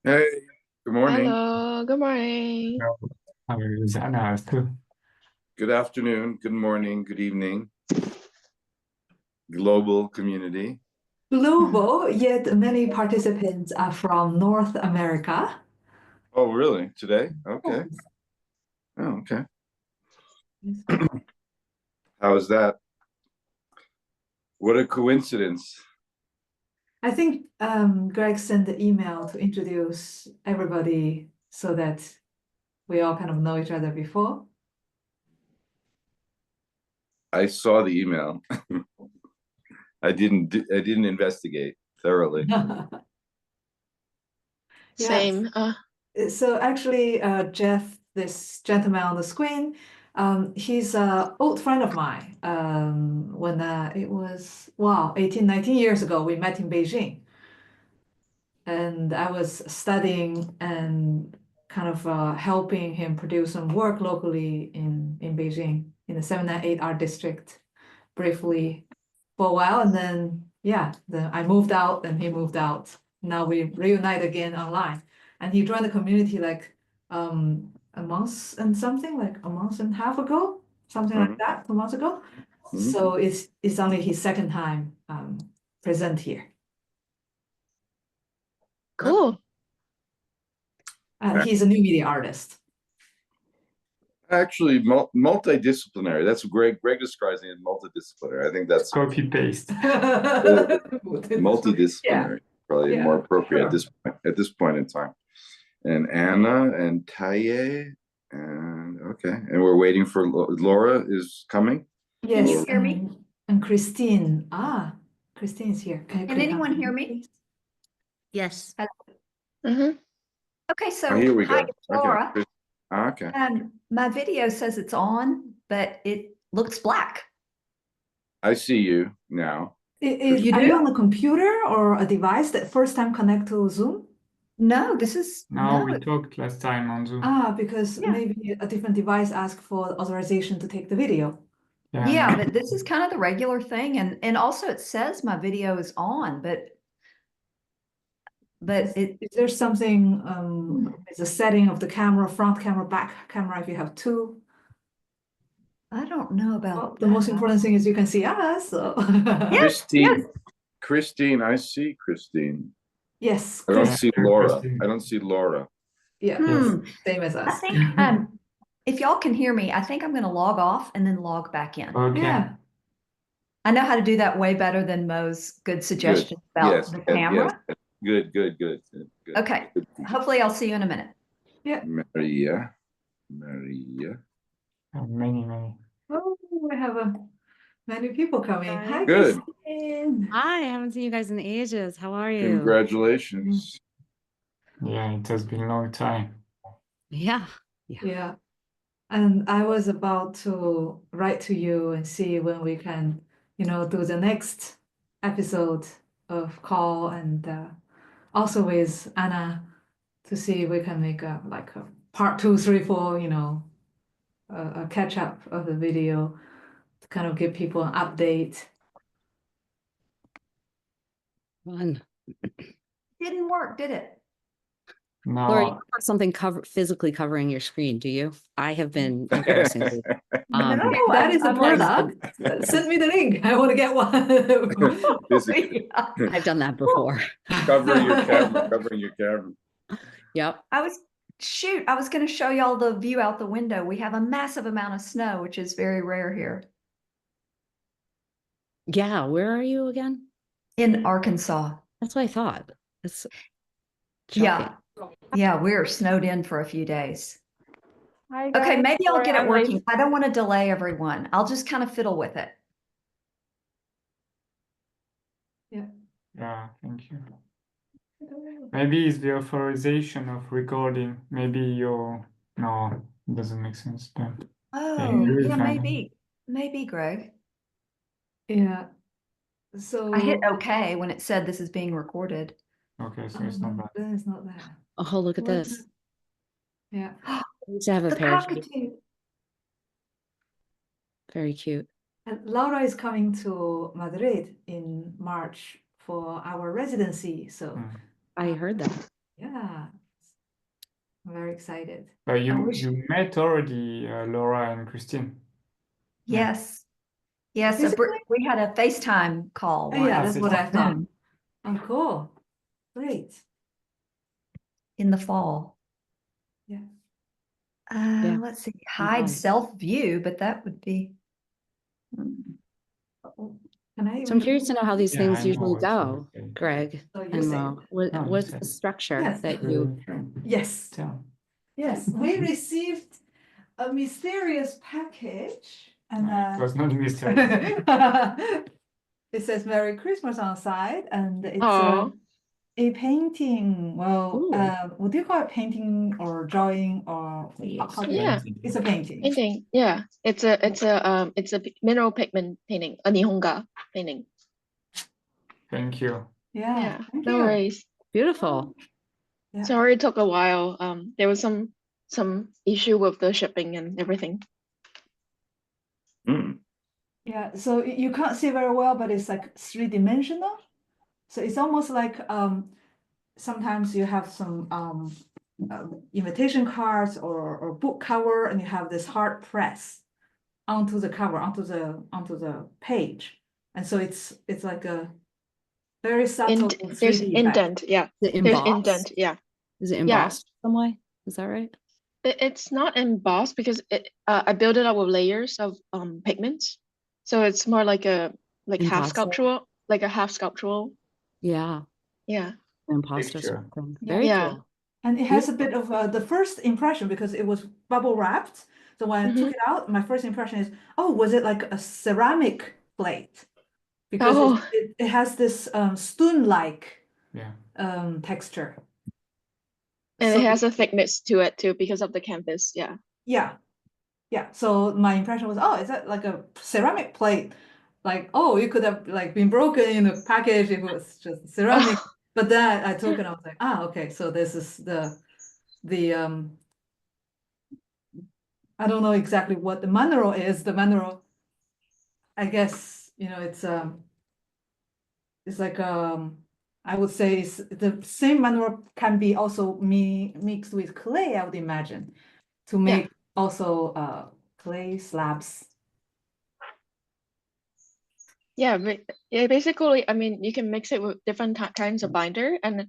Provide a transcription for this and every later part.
Hey, good morning. Hello, good morning. Anna too. Good afternoon. Good morning. Good evening. Global community. Global, yet many participants are from North America. Oh, really? Today? Okay. Yes. Oh, okay. How is that? What a coincidence. I think Greg sent the email to introduce everybody so that we all kind of know each other before. I saw the email. I didn't investigate thoroughly. Yes. Same. So actually, Jeff, this gentleman on the screen, he's an old friend of mine. When it was, wow, 18, 19 years ago, we met in Beijing. And I was studying and kind of helping him produce some work locally in Beijing in the 798 art district briefly for a while. And then I moved out and he moved out. Now we reunite again online. And he joined the community like a month and something, like a month and a half ago, something like that, 2 months ago. So it's only his second time present here. Cool. He's a new media artist. Actually, multidisciplinary. That's great. Greg describes it as multidisciplinary. I think that's Copy paste. multidisciplinary. Probably more appropriate at this point in time. And Anna and Taye, and okay, and we're waiting for Laura is coming. Yes. Can you hear me? And Christine. Christine's here. Can anyone hear me? Please? Yes. Mm-hmm. Okay, so Oh, here we hi, go. it's Laura. Okay. Okay. And my video says it's on, but it looks black. I see you now. Are You you do? on a computer or a device that first time connect to Zoom? No, this is No, we talked last time on Zoom. Because Yeah. maybe a different device asked for authorization to take the video. Yeah, but this is kind of the regular thing, and also it says my video is on, but it Is there something, is a setting of the camera, front camera, back camera, if you have two? I don't know about Well, the most important thing is you can see us, so. Yes, Christine, I see Christine. Yes. I don't see Laura. Christine. I don't see Laura. Yeah, Yes. same as I us. think if y'all can hear me, I think I'm going to log off and then log back in. Okay. Yeah. I know how to do that way better than Mo's good suggestions about Yes, the camera. yes. Good. Okay. Hopefully I'll see you in a minute. Yeah. Maria. Many. Oh, we have many people coming. Hi, Good. Christine. Hi, I haven't seen you guys in ages. How are you? Congratulations. Yeah, it has been a long time. Yeah. Yeah. And I was about to write to you and see when we can, do the next episode of call and also with Anna to see if we can make a part 2, 3, 4, a catch up of the video to kind of give people an update. Fun. Didn't work, did it? Laura, you No, have something physically covering your screen, do you? I have been embarrassingly. No, That is a I'm like- product. Send me the link. I want to get one. I've done that before. Covering your camera. Yep. I was going to show y'all the view out the window. We have a massive amount of snow, which is very rare here Yeah. Where are you again? in Arkansas. That's what I thought. It's shocking. Yeah, we're snowed in for a few days. Hi, Okay, guys. maybe I'll Sorry, get it I'm working. late. I don't want to delay everyone. I'll just kind of fiddle with it. yeah, thank you. Maybe it's the authorization of recording. Maybe no, it doesn't make sense then. Oh, you're yeah, fine. maybe, Greg. Yeah. So I hit OK when it said this is being recorded. Okay, so it's not bad. Then it's not that. Oh, look at this. Yeah. I used to have a The parakeet. cockatoo. Very cute. And Laura is coming to Madrid in March for our residency. So I heard that. Yeah, I'm very excited. But I wish- you met already Laura and Christine. Yeah. Yes. Yes, Physically? we had a FaceTime call Oh, yeah, once that's what I thought. Zoom Oh, cool. Great. in the fall. Yeah. Yeah. Let's see, hide Wow. self view, but that would be. Oh, can I So I'm curious to know how these Yeah, things I know usually what you go, say. Greg So you and say- Mo. No, What's say. the structure Yes. that you? Yes. Tell. Yes, we received a mysterious package and It was not mysterious. it says Merry Christmas on the side and it's Oh, a painting. Well, Ooh. would you call it painting or drawing or how do you- Yeah. It's a painting. painting. Yeah, it's a mineral pigment painting, a Nihonga painting. Thank you. Yeah, Yeah, thank no you. worries. Beautiful. Yeah. Sorry it took a while. There was some issue with the shipping and everything. Yeah, so you can't see very well, but it's like three-dimensional. So it's almost like sometimes you have some invitation cards or book cover, and you have this hard press onto the cover, onto the page, and so it's like a very subtle There's 3D effect. indent. Yeah, Is it there's embossed? indent. Yeah, Is it embossed some way? Is that right? it's not embossed because I built it up with layers of pigments, so it's more like half Imposter? sculptural, like a half sculptural. Yeah. Yeah. Imposter Picture. sort of thing. Yeah. Very Yeah. cool. And it has a bit of the first impression because it was bubble wrapped. So when I took it out, my first impression is, oh, was it like a ceramic plate? Because Oh. it has this spoon-like Yeah. texture. And So it has a thickness to it too because of the canvas. Yeah. yeah. Yeah. So my impression was, oh, is that like a ceramic plate? Like, oh, it could have like been broken in the package if it was just ceramic. But then I took it and I was like, okay, so this is the I don't know exactly what the mineral is. The mineral, I guess, it's like I would say it's the same mineral can be also mixed with clay, I would imagine, to make also clay slabs. Yeah, basically, I mean, you can mix it with different kinds of binder, and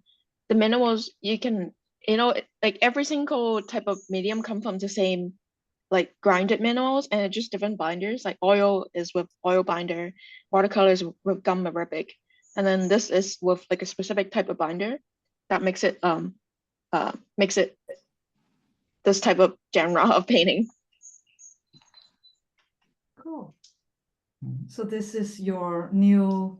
the minerals you can, like every single type of medium come from the same, like grinded minerals, and it's just different binders. Like oil is with oil binder, watercolor is with gum arabic, and then this is with like a specific type of binder that makes it this type of genre of painting. Cool. Mhm. So this is your new,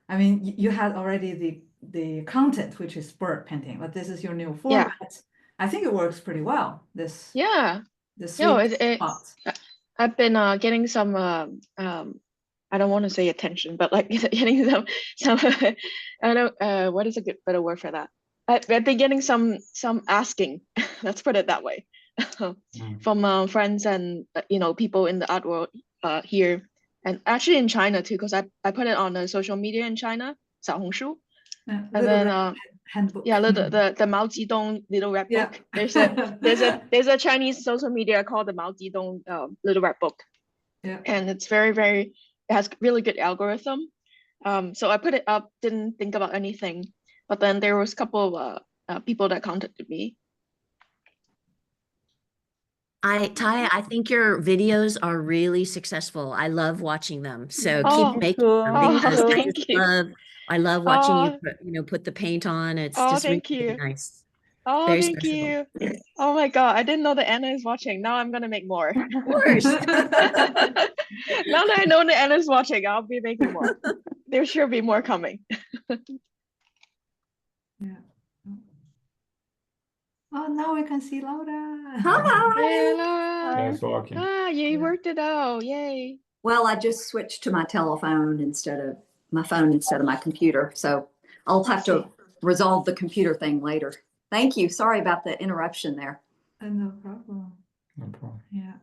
I mean, you had already the content, which is bird painting, but this is your new format. I think it works pretty well. This Yeah. the No, sweet spot. I've been getting some I don't want to say attention, but like getting some I don't what is a good better word for that? I've been getting some asking, let's put it that way, from friends and people in the art world here and actually in China too, because I put it on the social media in China, 小红书, and Little then red handbook. yeah, the Mao Zedong little red Yeah. book. There's a Chinese social media called the Mao Zedong little red book. Yeah. And it's very, very, it has really good algorithm. So I put it up, didn't think about anything, but then there was a couple of people that contacted me. Taya, I think your videos are really successful. I love watching them. So Oh, keep making cool. them Oh, because I thank just you. I love watching Oh, you put the paint on. It's oh, just really, thank you. really nice. Oh, Very thank special. you. Oh my God, I didn't know that Anna is watching. Now I'm gonna make more. Of course. Now that I know that Anna's watching, I'll be making more. There should be more coming. Yeah. Oh, now we can see Laura. Hi. Hey, Laura. Yeah, it's working. Ah, you Yeah. worked it out. Yay. Well, I just switched to my telephone instead of my phone instead of my computer. So I'll have to resolve the computer thing later. Thank you. Sorry about the interruption there. No problem. No problem. Yeah.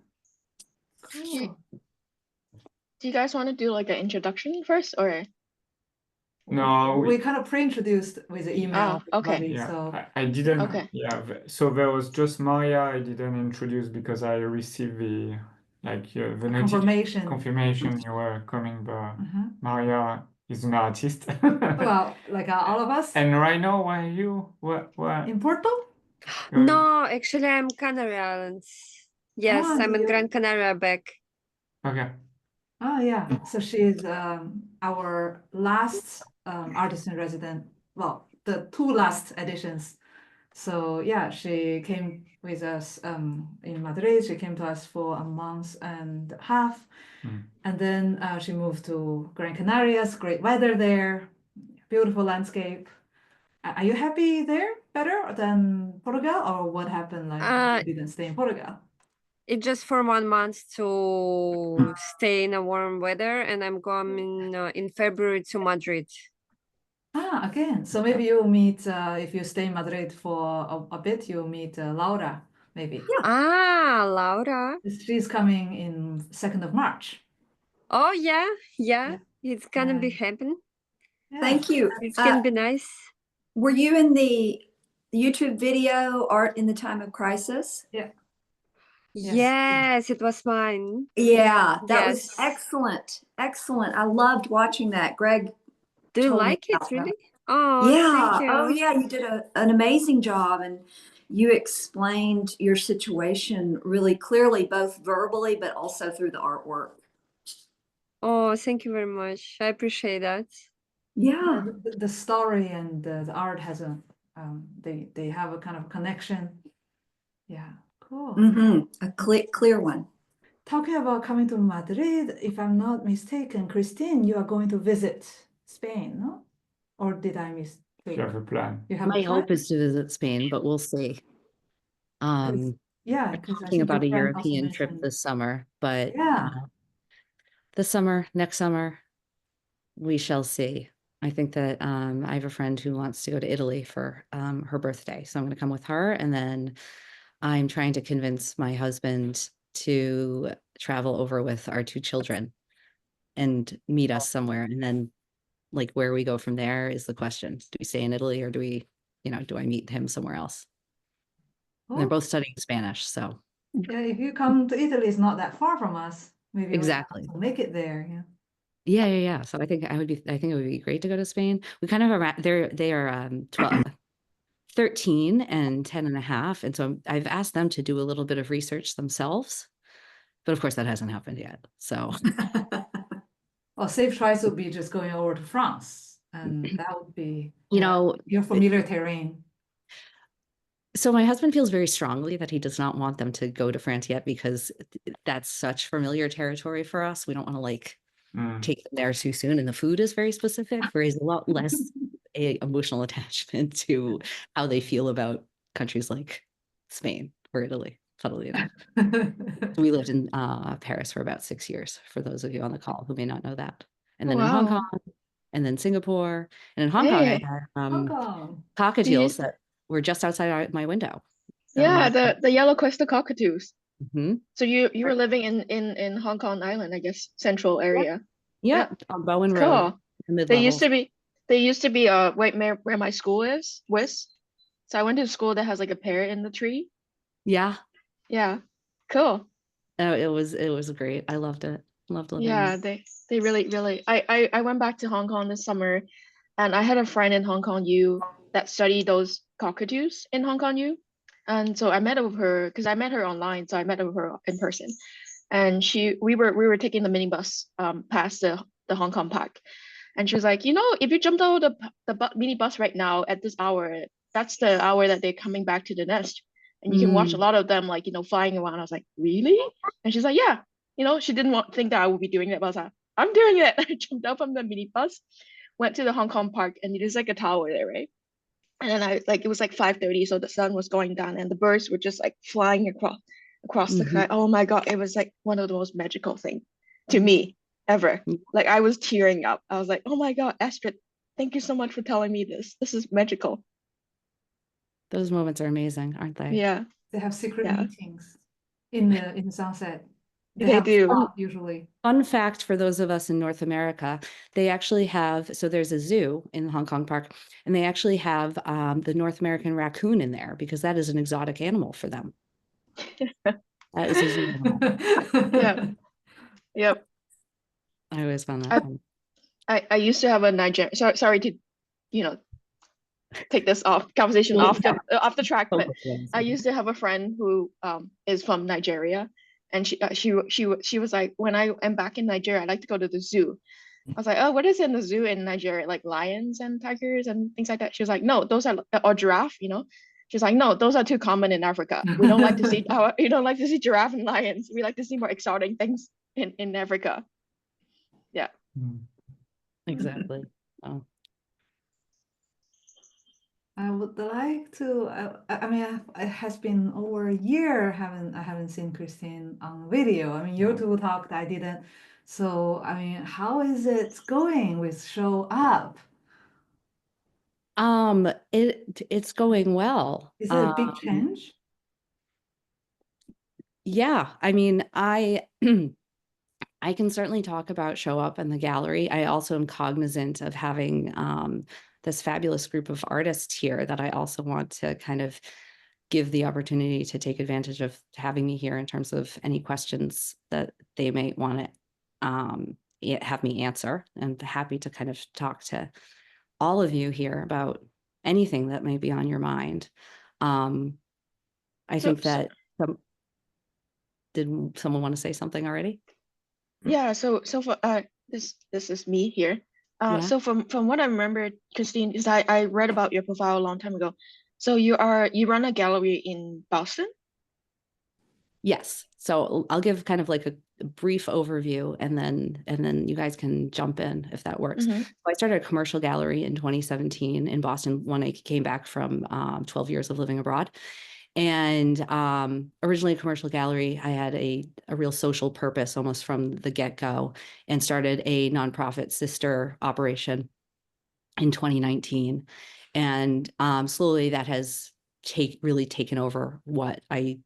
Cool. Do you guys want to do like an introduction first or? No, We kind of pre-introduced with the email. Oh, okay. everybody, yeah, So I didn't. Okay. Yeah, so there was just Maria. I didn't introduce because I received the the confirmation you were coming, but Maria is an artist. well, like all of us And right now, where are you? Where? in Porto. No, actually, I'm Canary Islands. Yes, Ah, I'm in yeah. Gran Canaria back. Okay. Oh yeah, so she's our last artist in resident. Well, the two last editions. So yeah, she came with us in Madrid. She came to us for a month and a half, and then she moved to Gran Canarias. Great weather there, beautiful landscape. Are you happy there better than Portugal, or what happened? Like you didn't stay in Portugal? It's just for 1 month to stay in a warm weather, and I'm going in February to Madrid. Ah, again. So maybe you'll meet if you stay in Madrid for a bit. You'll meet Laura, maybe. Yeah. Ah, Laura. She's coming in 2nd of March. Oh yeah. It's gonna be happen. Yeah. Thank you. It's gonna be nice. Were you in the YouTube video Art in the Time of Crisis? Yeah. Yes, it was mine. Yeah, that was Yes. excellent. Excellent. I loved watching that. Greg. Do you told me like it about that. really? Oh, Yeah. thank you. Oh, yeah. You did an amazing job, and you explained your situation really clearly, both verbally but also through the artwork. Oh, thank you very much. I appreciate that. Yeah. The story and the art has a they have a kind of connection. Yeah. Cool. A clear one. Talking about coming to Madrid, if I'm not mistaken, Christine, you are going to visit Spain, no? Or did I mistake? You have a plan. You have My a plan? hope is to visit Spain, but we'll see. Yeah, I'm because I thinking think about a your friend also European trip mentioned. this summer, but Yeah. this summer, next summer, we shall see. I think that I have a friend who wants to go to Italy for her birthday, so I'm going to come with her, and then I'm trying to convince my husband to travel over with our 2 children and meet us somewhere, and then like where we go from there is the question. Do we stay in Italy, or do we, do I meet him somewhere else? And they're Cool. both studying Spanish, so Yeah, if you come to Italy, it's not that far from us. Maybe exactly. we'll make it there. Yeah. Yeah. So I think it would be great to go to Spain. We kind of are, they are 12, 13 and 10 and a half. And so I've asked them to do a little bit of research themselves, but of course that hasn't happened yet. So Well, safe choice would be just going over to France, and that would be, your familiar terrain. So my husband feels very strongly that he does not want them to go to France yet because that's such familiar territory for us. We don't want to take them there too soon. And the food is very specific, whereas a lot less emotional attachment to how they feel about countries like Spain or Italy, funnily enough. We lived in Paris for about 6 years, for those of you on the call who may not know that. And then in Hong Kong, and then Singapore. And in Hong Kong, I had cockatiels that were just outside my window. Yeah, the yellow-crested cockatoos. So you were living in Hong Kong Island, I guess, central area. Yeah, on Bowen Road. Cool. They used to be where my school is, West. So I went to a school that has like a parrot in the tree. Yeah. Cool. Oh, it was great. I loved it. Loved living there. They really I went back to Hong Kong this summer, and I had a friend in Hong Kong U that studied those cockatoos in Hong Kong U. And so I met up with her because I met her online, so I met up with her in person. And we were taking the minibus past the Hong Kong Park, and she was like, if you jumped out of the minibus right now at this hour, that's the hour that they're coming back to the nest, and you can watch a lot of them flying around. I was like, really? And she's like, yeah. She didn't think that I would be doing it, but I was like, I'm doing it. I jumped out from the minibus, went to the Hong Kong Park, and there's like a tower there, right? And then it was like 5:30, so the sun was going down, and the birds were just like flying across the sky. Oh my God, it was like one of the most magical things to me ever. Like I was tearing up. I was like, oh my God, Astrid, thank you so much for telling me this. This is magical. Those moments are amazing, aren't they? Yeah. They have secret meetings in the sunset. They do. Usually. Fun fact for those of us in North America, they actually have, so there's a zoo in Hong Kong Park, and they actually have the North American raccoon in there because that is an exotic animal for them. That is a zoo animal. Yeah. Yep. I always found that fun. I used to have a Nigerian, sorry to, take this conversation off the track, but I used to have a friend who is from Nigeria, and she was like, when I am back in Nigeria, I like to go to the zoo. I was like, oh, what is in the zoo in Nigeria? Like lions and tigers and things like that. She was like, no, those are, or giraffe, She's like, no, those are too common in Africa. We don't like to see you don't like to see giraffe and lions. We like to see more exciting things in Africa. Yeah. Exactly. Oh. I would like to. I mean, it has been over a year. I haven't seen Christine on video. I mean, you two talked. I didn't. So I mean, how is it going with Show Up? It's going well. Is it a big change? Yeah, I mean, I can certainly talk about Show Up and the gallery. I also am cognizant of having this fabulous group of artists here that I also want to kind of give the opportunity to take advantage of having me here in terms of any questions that they may want to have me answer. And happy to kind of talk to all of you here about anything that may be on your mind. I think that did someone want to say something already? Yeah, so for this is me here. So from what I remember, Christine, is I read about your profile a long time ago. So you run a gallery in Boston? Yes. So I'll give kind of like a brief overview and then you guys can jump in if that works. So I started a commercial gallery in 2017 in Boston when I came back from 12 years of living abroad. And originally a commercial gallery, I had a real social purpose almost from the get-go, and started a nonprofit sister operation in 2019. And slowly that has really taken over what I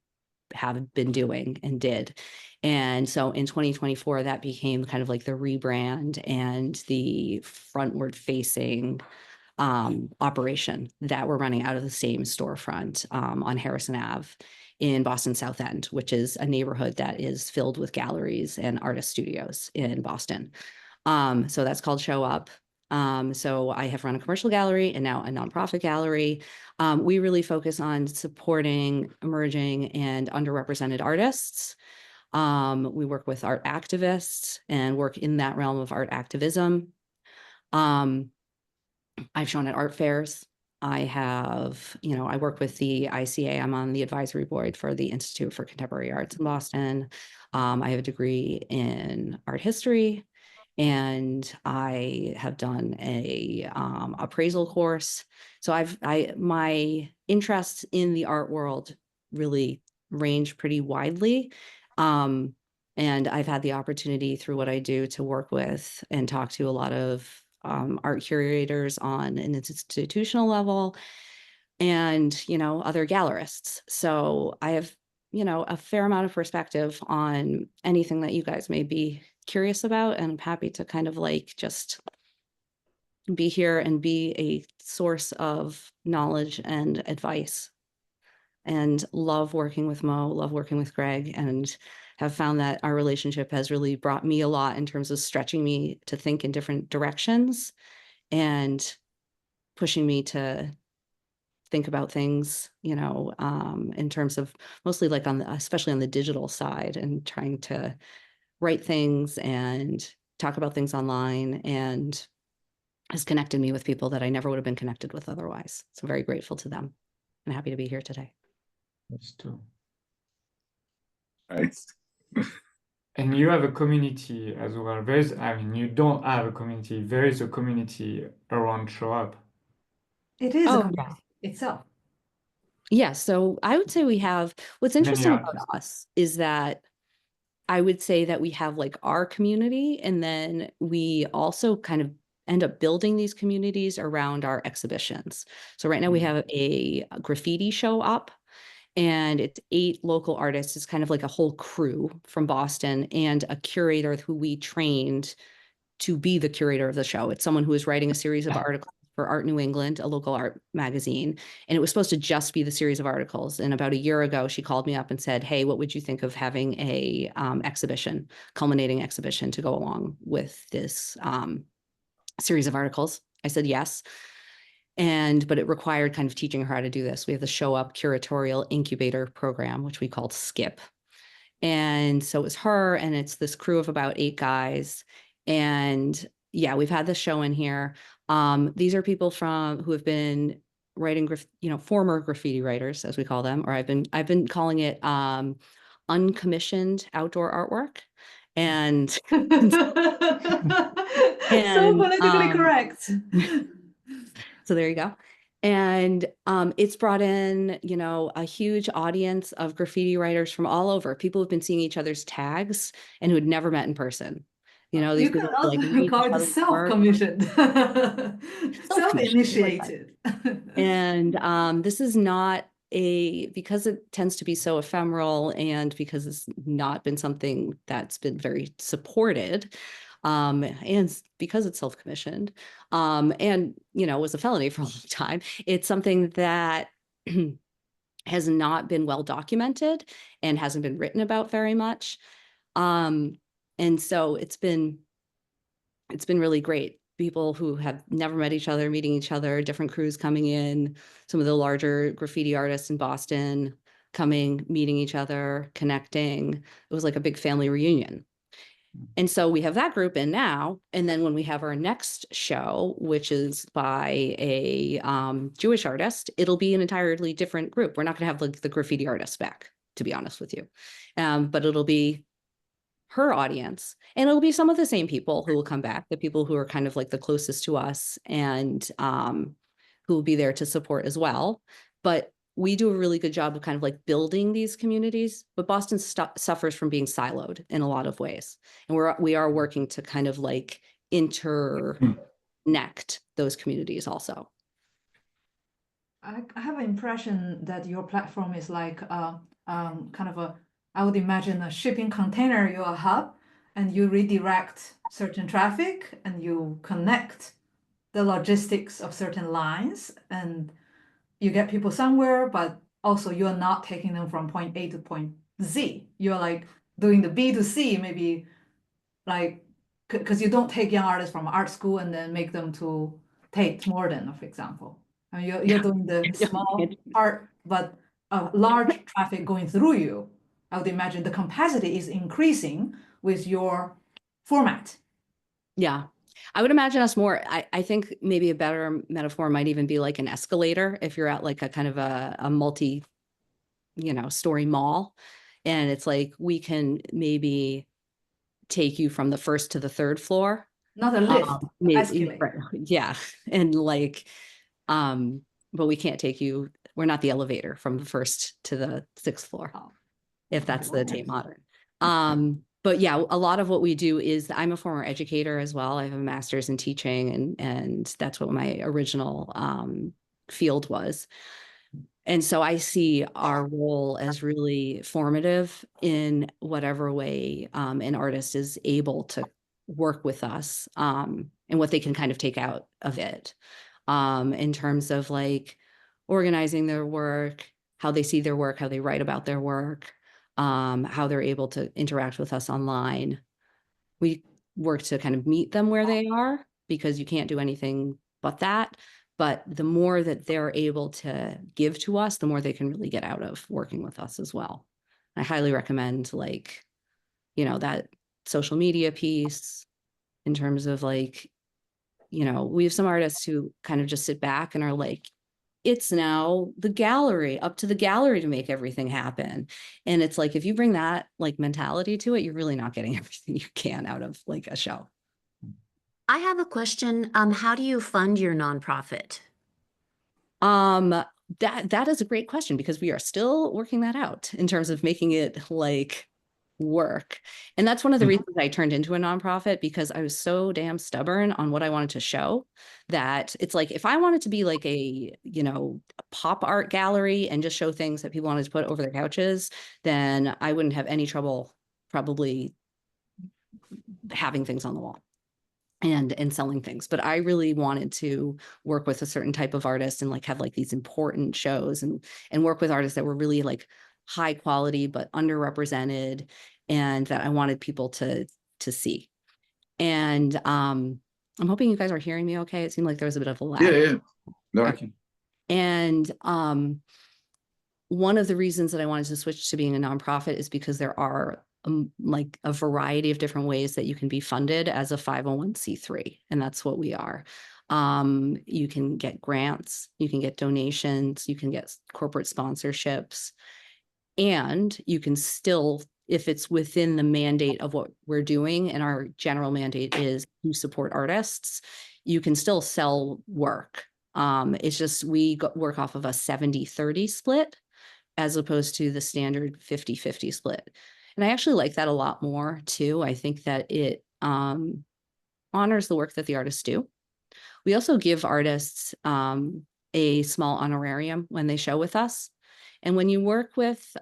have been doing and did. And so in 2024, that became kind of like the rebrand and the frontward facing operation that we're running out of the same storefront on Harrison Ave in Boston South End, which is a neighborhood that is filled with galleries and artist studios in Boston. So that's called Show Up. So I have run a commercial gallery and now a nonprofit gallery. We really focus on supporting emerging and underrepresented artists. We work with art activists and work in that realm of art activism. I've shown at art fairs. I have, I work with the ICA. I'm on the advisory board for the Institute for Contemporary Arts in Boston. I have a degree in art history, and I have done a appraisal course. So my interests in the art world really range pretty widely. And I've had the opportunity through what I do to work with and talk to a lot of art curators on an institutional level and, other gallerists. So I have, a fair amount of perspective on anything that you guys may be curious about. And I'm happy to kind of like just be here and be a source of knowledge and advice. And love working with Mo, love working with Greg, and have found that our relationship has really brought me a lot in terms of stretching me to think in different directions and pushing me to think about things, in terms of mostly like especially on the digital side, and trying to write things and talk about things online, and has connected me with people that I never would have been connected with otherwise. So very grateful to them and happy to be here today. That's true. Nice. And you have a community as well. You don't have a community. There is a community around Show Up. It is a community itself. Yeah, so I would say we have, what's interesting about us is that I would say that we have like our community, and then we also kind of end up building these communities around our exhibitions. So right now we have a graffiti show up, And it's 8 local artists. It's kind of like a whole crew from Boston and a curator who we trained to be the curator of the show. It's someone who is writing a series of articles for Art New England, a local art magazine. And it was supposed to just be the series of articles. And about a year ago, she called me up and said, hey, what would you think of having a exhibition, culminating exhibition to go along with this series of articles? I said, yes. But it required kind of teaching her how to do this. We have the Show Up Curatorial Incubator Program, which we called SKIP. And so it was her, and it's this crew of about 8 guys. And yeah, we've had this show in here. These are people who have been writing, former graffiti writers, as we call them, or I've been calling it uncommissioned outdoor artwork. And so politically correct. So there you go. And it's brought in, a huge audience of graffiti writers from all over. People who've been seeing each other's tags and who had never met in person. These You people can also read call each it other's self-commissioned, self-initiated. self-initiated. And this is not because it tends to be so ephemeral, and because it's not been something that's been very supported, and because it's self-commissioned, and was a felony for a long time, it's something that has not been well documented and hasn't been written about very much. And so it's been really great. People who have never met each other, meeting each other, different crews coming in, some of the larger graffiti artists in Boston coming, meeting each other, connecting. It was like a big family reunion. And so we have that group in now. And then when we have our next show, which is by a Jewish artist, it'll be an entirely different group. We're not going to have the graffiti artists back, to be honest with you. But it'll be her audience, and it'll be some of the same people who will come back, the people who are kind of like the closest to us, and who will be there to support as well. But we do a really good job of kind of like building these communities, but Boston suffers from being siloed in a lot of ways. And we are working to kind of like interconnect those communities also. I have an impression that your platform is like kind of I would imagine a shipping container, you're a hub, and you redirect certain traffic and you connect the logistics of certain lines, and you get people somewhere, but also you're not taking them from point A to point Z. You're like doing the B to C, maybe like, because you don't take young artists from art school and then make them to Tate Modern, for example. I mean, you're doing the small part, but a large traffic going through you. I would imagine the capacity is increasing with your format. Yeah. I would imagine us more. I think maybe a better metaphor might even be like an escalator. If you're at like a kind of a multi, story mall, and it's like, we can maybe take you from the first to the 3rd floor. Not a lift, escalator. Yeah. And like, but we can't take you, we're not the elevator from the 1st to the 6th floor, if that's the Tate Modern. But yeah, a lot of what we do is, I'm a former educator as well. I have a master's in teaching, and that's what my original field was. And so I see our role as really formative in whatever way an artist is able to work with us, and what they can kind of take out of it, in terms of like organizing their work, how they see their work, how they write about their work, how they're able to interact with us online. We work to kind of meet them where they are, because you can't do anything but that. But the more that they're able to give to us, the more they can really get out of working with us as well. I highly recommend that social media piece, in terms of like, we have some artists who kind of just sit back and are like, it's now up to the gallery to make everything happen. And it's like, if you bring that like mentality to it, you're really not getting everything you can out of like a show. I have a question. How do you fund your nonprofit? That is a great question, because we are still working that out in terms of making it like work. And that's one of the reasons I turned into a nonprofit, because I was so damn stubborn on what I wanted to show, that it's like, if I wanted to be like a, you know, a pop art gallery and just show things that people wanted to put over their couches, then I wouldn't have any trouble probably having things on the wall and selling things. But I really wanted to work with a certain type of artist and like have like these important shows and work with artists that were really like high quality but underrepresented, and that I wanted people to see. And I'm hoping you guys are hearing me okay. It seemed like there was a bit of a lag. Yeah. No, I can. And one of the reasons that I wanted to switch to being a nonprofit is because there are like a variety of different ways that you can be funded as a 501c3, and that's what we are. You can get grants, you can get donations, you can get corporate sponsorships, and you can still, if it's within the mandate of what we're doing, and our general mandate is to support artists, you can still sell work. It's just we work off of a 70-30 split as opposed to the standard 50-50 split. And I actually like that a lot more too. I think that it honors the work that the artists do. We also give artists a small honorarium when they show with us. And when you work with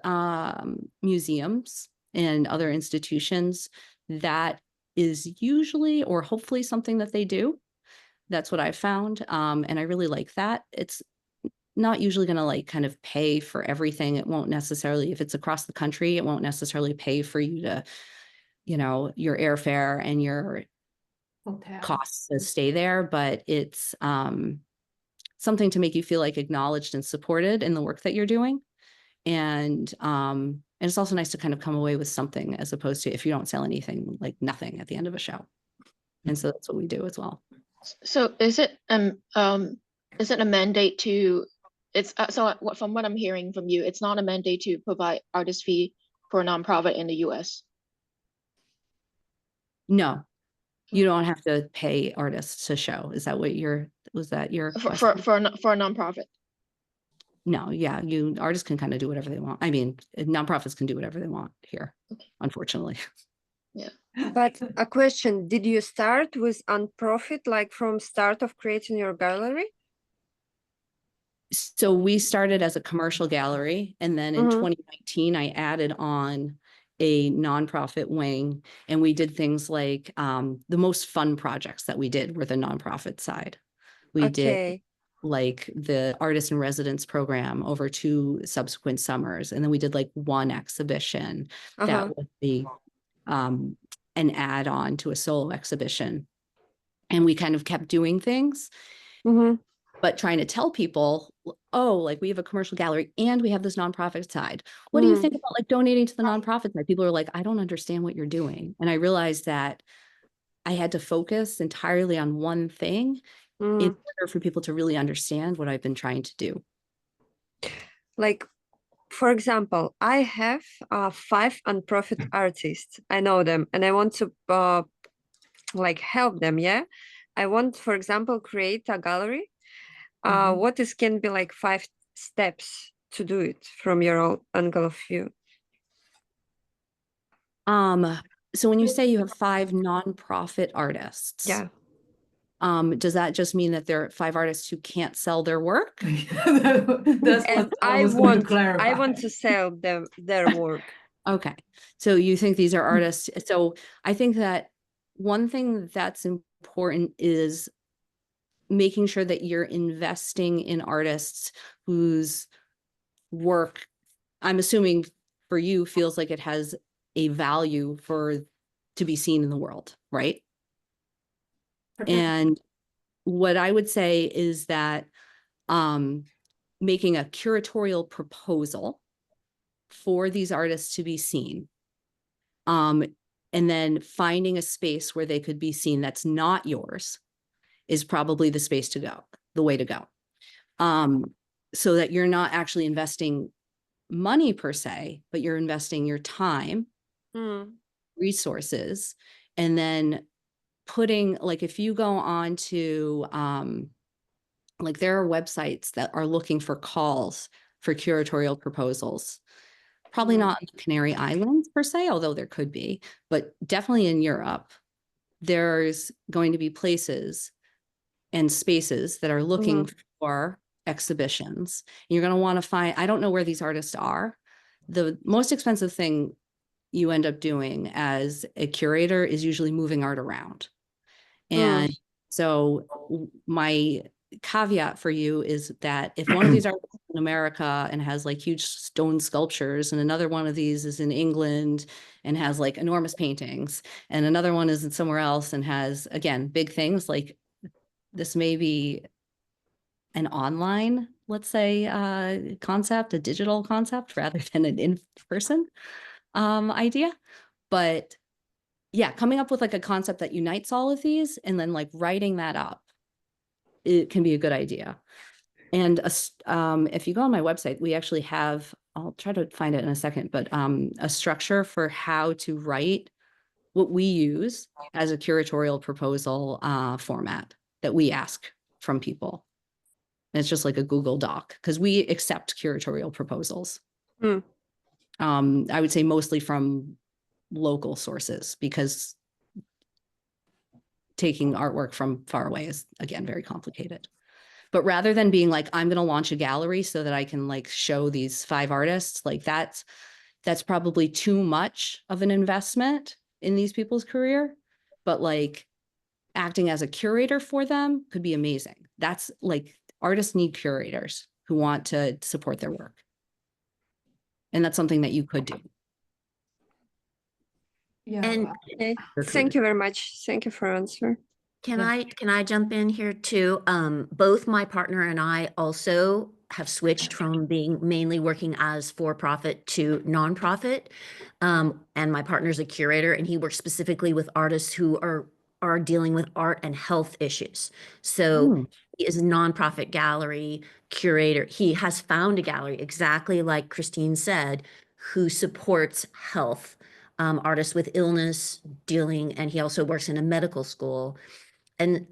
museums and other institutions, that is usually or hopefully something that they do. That's what I found. And I really like that. It's not usually going to like kind of pay for everything. It won't necessarily, if it's across the country, it won't necessarily pay for you to, you know, your airfare and your costs to stay there, but it's something to make you feel like acknowledged and supported in the work that you're doing. And it's also nice to kind of come away with something, as opposed to if you don't sell anything, like nothing at the end of a show. And so that's what we do as well. So is it a mandate to, it's so from what I'm hearing from you, it's not a mandate to provide artist fee for a nonprofit in the US? No, you don't have to pay artists to show. Is that what was that your for a nonprofit? No, yeah, artists can kind of do whatever they want. I mean, nonprofits can do whatever they want here, unfortunately. Yeah. But a question, did you start with nonprofit, like from start of creating your gallery? So we started as a commercial gallery, and then in 2019, I added on a nonprofit wing, and we did things like the most fun projects that we did were the nonprofit side. We did like the artist in residence program over 2 subsequent summers. And then we did like one exhibition that would be an add-on to a solo exhibition. And we kind of kept doing things, but trying to tell people, oh, like we have a commercial gallery and we have this nonprofit side. What do you think about like donating to the nonprofit side? People are like, I don't understand what you're doing. And I realized that I had to focus entirely on one thing in order for people to really understand what I've been trying to do. Like, for example, I have 5 nonprofit artists. I know them and I want to like help them. Yeah. I want, for example, create a gallery. What can be like 5 steps to do it from your own angle of view? So when you say you have 5 nonprofit artists, does that just mean that there are 5 artists who can't sell their work? That's what I want to clarify. I want to sell their work. Okay. So you think these are artists. So I think that one thing that's important is making sure that you're investing in artists whose work, I'm assuming for you, feels like it has a value to be seen in the world, right? And what I would say is that making a curatorial proposal for these artists to be seen, and then finding a space where they could be seen that's not yours is probably the way to go. So that you're not actually investing money per se, but you're investing your time, resources, and then putting, like, if you go on to like there are websites that are looking for calls for curatorial proposals. Probably not in the Canary Islands per se, although there could be, but definitely in Europe, there's going to be places and spaces that are looking for exhibitions. You're going to want to find, I don't know where these artists are. The most expensive thing you end up doing as a curator is usually moving art around. And so my caveat for you is that if one of these artists in America and has like huge stone sculptures, and another one of these is in England and has like enormous paintings, and another one is in somewhere else and has, again, big things, like this may be an online, let's say, concept, a digital concept rather than an in-person idea. But yeah, coming up with like a concept that unites all of these and then like writing that up, it can be a good idea. And if you go on my website, we actually have, I'll try to find it in a second, but a structure for how to write what we use as a curatorial proposal format that we ask from people. And it's just like a Google Doc because we accept curatorial proposals. I would say mostly from local sources because taking artwork from far away is, again, very complicated. But rather than being like, I'm going to launch a gallery so that I can like show these 5 artists, like that's probably too much of an investment in these people's career. But like acting as a curator for them could be amazing. That's like, artists need curators who want to support their work. And that's something that you could do. Yeah. And thank you very much. Thank you for answer. Can I jump in here too? Both my partner and I also have switched from being mainly working as for-profit to nonprofit. And my partner's a curator and he works specifically with artists who are dealing with art and health issues. So he is a nonprofit gallery curator. He has found a gallery, exactly like Christine said, who supports health, artists with illness and he also works in a medical school. And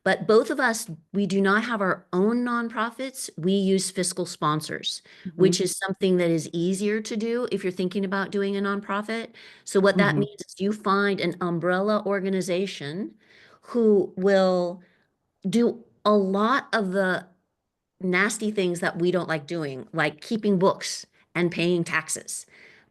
but both of us, we do not have our own nonprofits. We use fiscal sponsors, which is something that is easier to do if you're thinking about doing a nonprofit. So what that means is you find an umbrella organization who will do a lot of the nasty things that we don't like doing, like keeping books and paying taxes.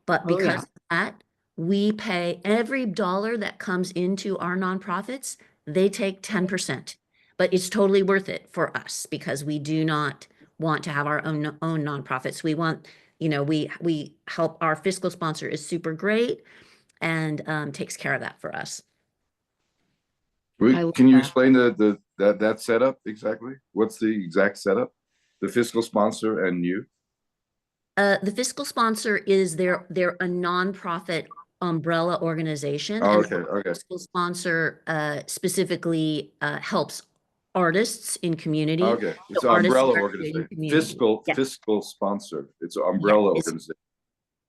But because of that, we pay every dollar that comes into our nonprofits, they take 10%. But it's totally worth it for us because we do not want to have our own nonprofits. We want, we help. Our fiscal sponsor is super great and takes care of that for us. Can you explain that setup exactly? What's the exact setup? The fiscal sponsor and you? The fiscal sponsor is they're a nonprofit umbrella organization. Oh, and okay. Fiscal sponsor specifically helps artists in community. Okay, it's So an umbrella organization. Fiscal sponsor. It's an umbrella organization.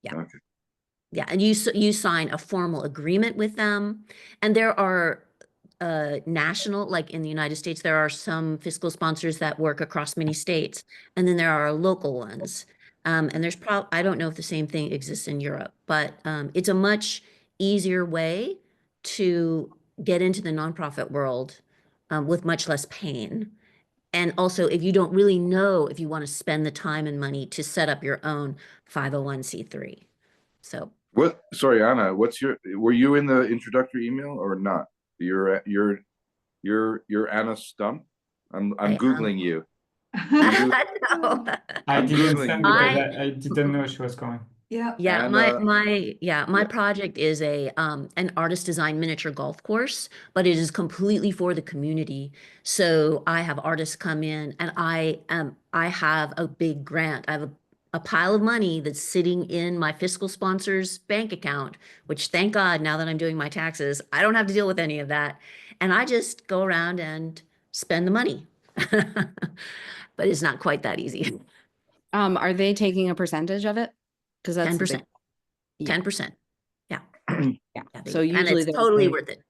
Yeah. Okay. Yeah, and you sign a formal agreement with them, and there are national, like in the United States, there are some fiscal sponsors that work across many states, and then there are local ones. And there's I don't know if the same thing exists in Europe, but it's a much easier way to get into the nonprofit world with much less pain. And also, if you don't really know if you want to spend the time and money to set up your own 501c3. So sorry, Anna, were you in the introductory email or not? You're Anna Stump. I'm Googling you. No. I didn't send because I didn't know she was coming. Yeah, my project is an artist design miniature golf course, but it is completely for the community. So I have artists come in and I have a big grant. I have a pile of money that's sitting in my fiscal sponsor's bank account, which thank God now that I'm doing my taxes, I don't have to deal with any of that. And I just go around and spend the money. But it's not quite that easy. Are they taking a percentage of it? Because that's 10%. 10%. Yeah. Yeah. So usually and it's totally worth it.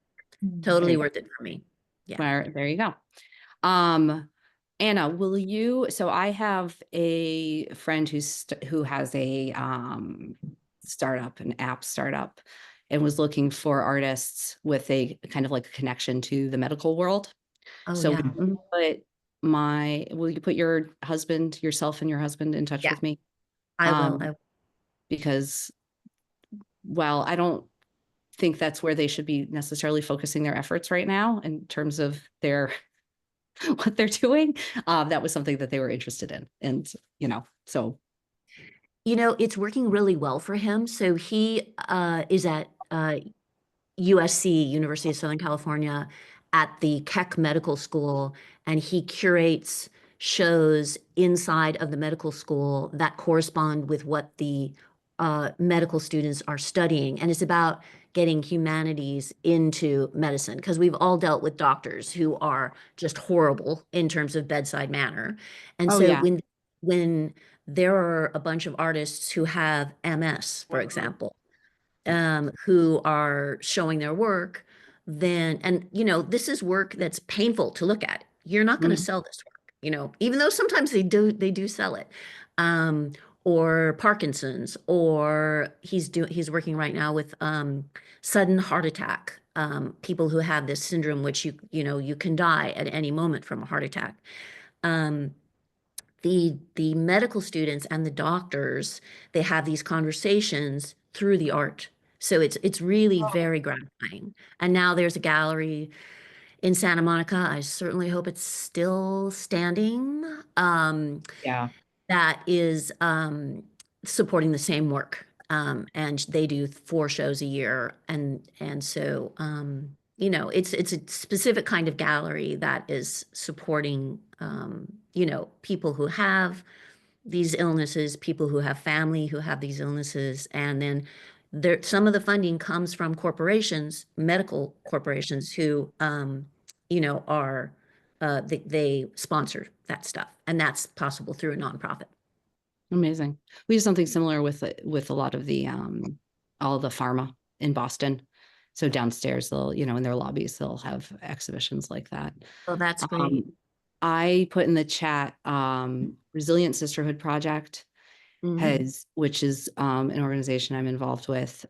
Totally worth it for me. Yeah. There you go. Anna, will you, so I have a friend who has a startup, an app startup, and was looking for artists with a kind of like a connection to the medical world. Oh, So yeah. will you put yourself and your husband in touch Yeah. with me? I will. Because, well, I don't think that's where they should be necessarily focusing their efforts right now in terms of what they're doing. That was something that they were interested in. And, so. It's working really well for him. So he is at USC, University of Southern California, at the Keck Medical School, and he curates shows inside of the medical school that correspond with what the medical students are studying. And it's about getting humanities into medicine, because we've all dealt with doctors who are just horrible in terms of bedside manner. And so when there are a bunch of artists who have MS, for example, who are showing their work, then, and this is work that's painful to look at. You're not going to sell this work, even though sometimes they do sell it. Or Parkinson's, or he's working right now with sudden heart attack, people who have this syndrome, which you can die at any moment from a heart attack. The medical students and the doctors, they have these conversations through the art. So it's really very gratifying. And now there's a gallery in Santa Monica. I certainly hope it's still standing. That is supporting the same work. And they do 4 shows a year. And so it's a specific kind of gallery that is supporting people who have these illnesses, people who have family who have these illnesses. And then some of the funding comes from corporations, medical corporations, who are they sponsor that stuff, and that's possible through a nonprofit. Amazing. We do something similar with a lot of the all the pharma in Boston. So downstairs, they'll, in their lobbies, they'll have exhibitions like that. Oh, that's great. I put in the chat Resilient Sisterhood Project, which is an organization I'm involved with,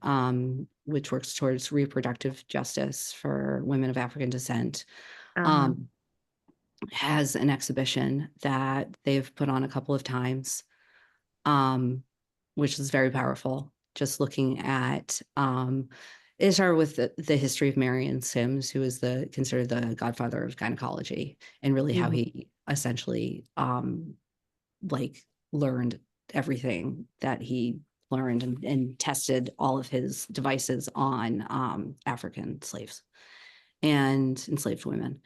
which works towards reproductive justice for women of African descent. Has an exhibition that they've put on a couple of times, which is very powerful. Just looking at it started with the history of Marion Sims, who is considered the godfather of gynecology, and really how he essentially learned everything that he learned and tested all of his devices on African slaves and enslaved women,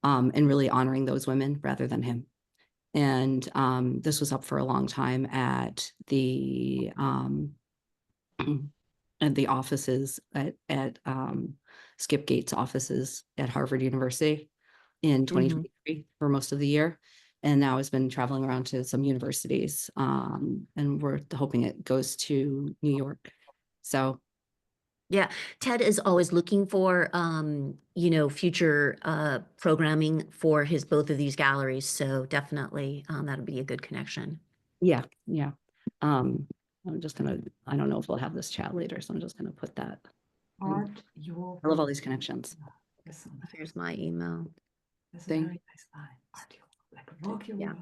and really honoring those women rather than him. And this was up for a long time at the offices at Skip Gates' offices at Harvard University in 2023 for most of the year. And now has been traveling around to some universities, and we're hoping it goes to New York. So. Yeah, Ted is always looking for, future programming for both of these galleries. So definitely that'll be a good connection. Yeah. I'm just I don't know if we'll have this chat later, so I'm just gonna put that. I love all these connections. Here's my email. Thing. Yeah.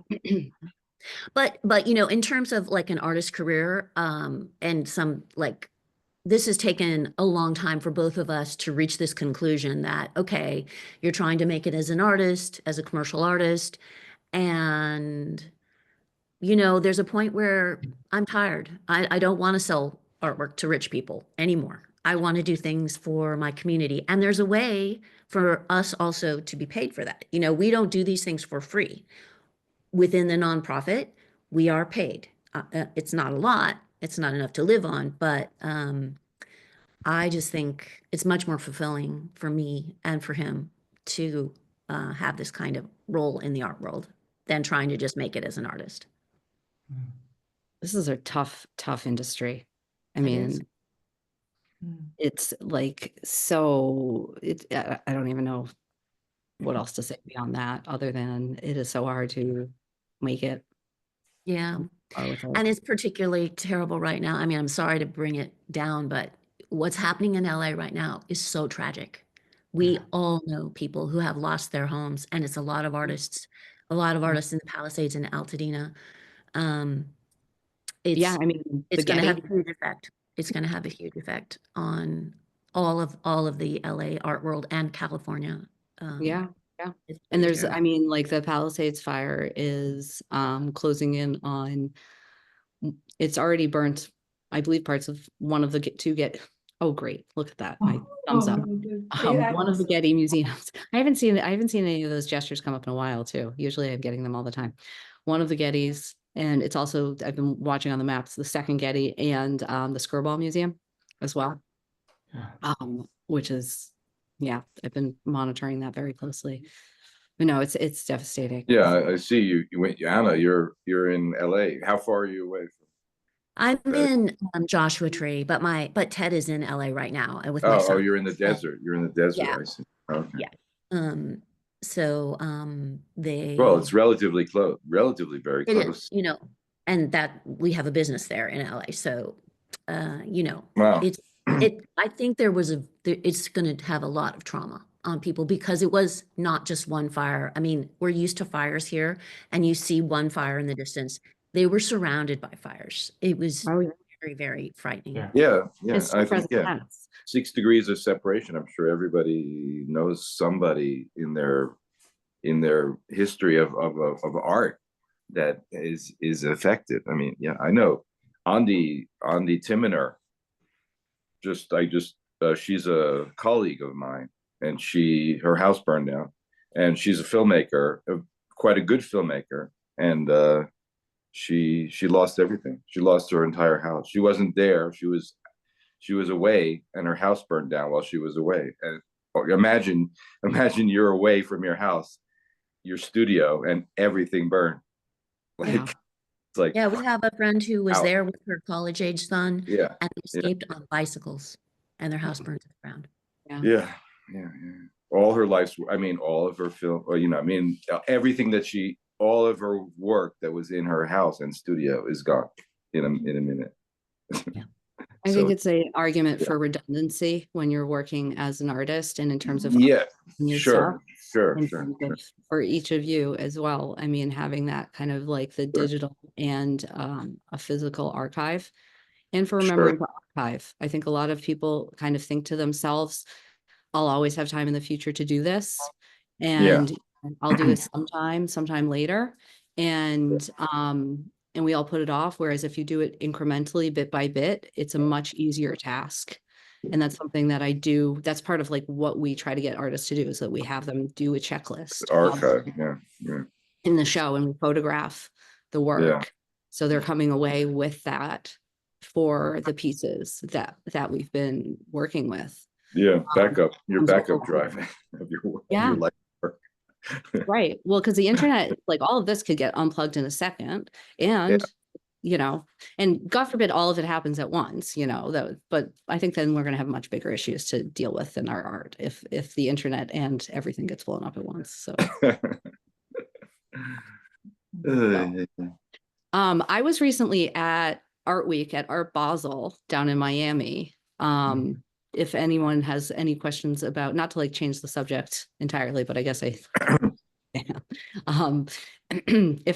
But in terms of like an artist career, and some this has taken a long time for both of us to reach this conclusion that, okay, you're trying to make it as an artist, as a commercial artist. And, there's a point where I'm tired. I don't want to sell artwork to rich people anymore. I want to do things for my community. And there's a way for us also to be paid for that. We don't do these things for free. Within the nonprofit, we are paid. It's not a lot. It's not enough to live on, but I just think it's much more fulfilling for me and for him to have this kind of role in the art world than trying to just make it as an artist. This is a tough industry. I mean, it's I don't even know what else to say beyond that, other than it is so hard to make it. Yeah. With it. And it's particularly terrible right now. I mean, I'm sorry to bring it down, but what's happening in LA right now is so tragic. We all know people who have lost their homes, and it's a lot of artists in the Palisades and Altadena. Yeah, I mean, it's going to have a huge effect. It's going to have a huge effect on all of the LA art world and California. Yeah. And there's, terrible. I mean, like the Palisades fire is closing in on, it's already burnt, I believe, parts of one of the oh great, look at that, my thumbs up. One of the Getty museums. I haven't seen any of those gestures come up in a while too. Usually I'm getting them all the time. One of the Gettys, and it's also, I've been watching on the maps, the second Getty and the Skirball Museum as well. Which is, yeah, I've been monitoring that very closely. But no, it's devastating. Yeah, I see you went, Anna, you're in LA. How far are you away from? I'm in Joshua Tree, but Ted is in LA right now with my son. Oh, you're in the desert. You're in the desert. Yeah. I see. Okay. Yeah. So Well, it's relatively close, very close. It is, and that we have a business there in LA. So, Wow. I think it's going to have a lot of trauma on people because it was not just one fire. I mean, we're used to fires here, and you see one fire in the distance. They were surrounded by fires. It was very, very frightening. Yeah. I think 6 degrees of separation. I'm sure everybody knows somebody in their history of art that is affected. I mean, yeah, I know Andi Timiner. She's a colleague of mine, and her house burned down, and she's a filmmaker, quite a good filmmaker, and she lost everything. She lost her entire house. She wasn't there. She was away, and her house burned down while she was away. And imagine you're away from your house, your studio, and everything burned. It's like, yeah, we have a friend who was there with her college-age son, and they escaped on bicycles, and their house burned to the ground. Yeah. All her life's, I mean, all of her film, everything all of her work that was in her house and studio is gone in a minute. I think it's an argument for redundancy when you're working as an artist, and in terms of sure. For each of you as well. I mean, having that kind of like the digital and a physical archive, and for remembering to archive. I think a lot of people kind of think to themselves, I'll always have time in the future to do this, and I'll do it sometime later, and we all put it off. Whereas if you do it incrementally, bit by bit, it's a much easier task. And that's something that I do. That's part of like what we try to get artists to do, is that we have them do a checklist archive in the show, and we photograph the work. So they're coming away with that for the pieces that we've been working with. Your backup drive of your life work. Right. Well, because the internet, like all of this could get unplugged in a second, and and God forbid all of it happens at once, but I think then we're going to have much bigger issues to deal with in our art if the internet and everything gets blown up at once. So I was recently at Art Week at Art Basel down in Miami. If anyone has any questions about, not to like change the subject entirely, but I guess if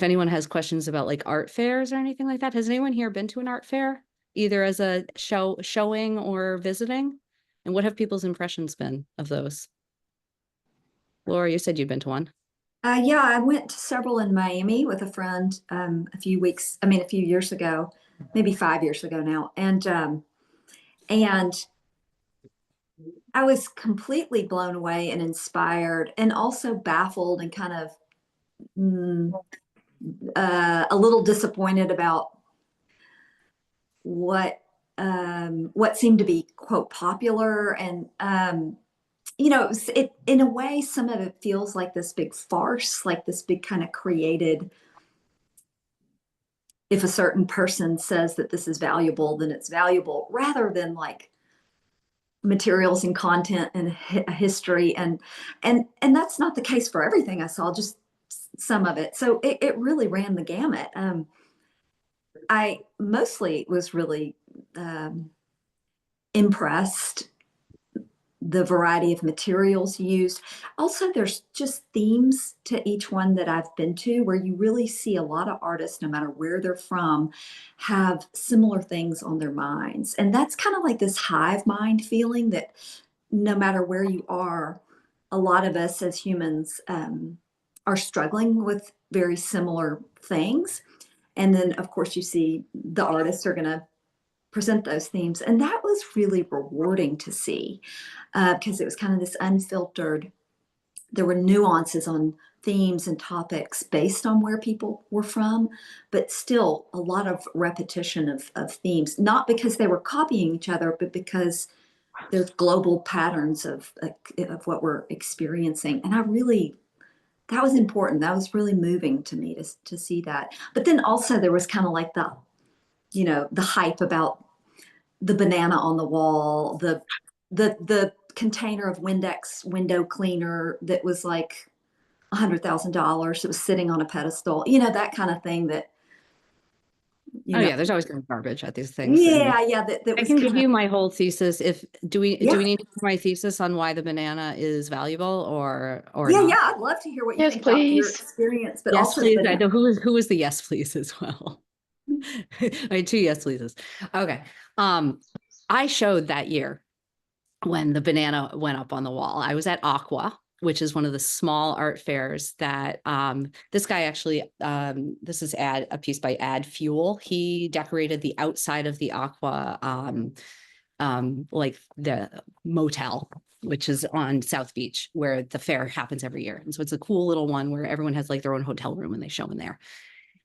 anyone has questions about like art fairs or anything like that, has anyone here been to an art fair, either as a showing or visiting? And what have people's impressions been of those? Laura, you said you'd been to one. Yeah, I went to several in Miami with a friend a few years ago, maybe 5 years ago now. And I was completely blown away and inspired, and also baffled and kind of a little disappointed about what seemed to be quote popular, and it in a way, some of it feels like this big farce, like this big kind of created, if a certain person says that this is valuable, then it's valuable, rather than like materials and content and history, and that's not the case for everything I saw, just some of it. So it really ran the gamut. I mostly was really impressed the variety of materials used. Also, there's just themes to each one that I've been to where you really see a lot of artists, no matter where they're from, have similar things on their minds. And that's kind of like this hive mind feeling that no matter where you are, a lot of us as humans are struggling with very similar things. And then, of course, you see the artists are going to present those themes. And that was really rewarding to see because it was kind of this unfiltered, there were nuances on themes and topics based on where people were from, but still a lot of repetition of themes, not because they were copying each other, but because there's global patterns of what we're experiencing. And that was important. That was really moving to me to see that. But then also there was kind of like the hype about the banana on the wall, the container of Windex window cleaner that was like $100,000. It was sitting on a pedestal, that kind of thing that, yeah, there's always going to be garbage at these things. Yeah. That I can give you my whole thesis. Do we need to hear my thesis on why the banana is valuable or yeah, not? Yeah, I'd love to hear what you Yes, think about your please. experience, but Yes, also please. I know who was the yes, please as well. I had 2 yes, pleases. Okay. I showed that year when the banana went up on the wall. I was at Aqua, which is one of the small art fairs that this guy actually, this is a piece by Ad Fuel. He decorated the outside of the Aqua, like the motel, which is on South Beach, where the fair happens every year. And so it's a cool little one where everyone has like their own hotel room and they show in there.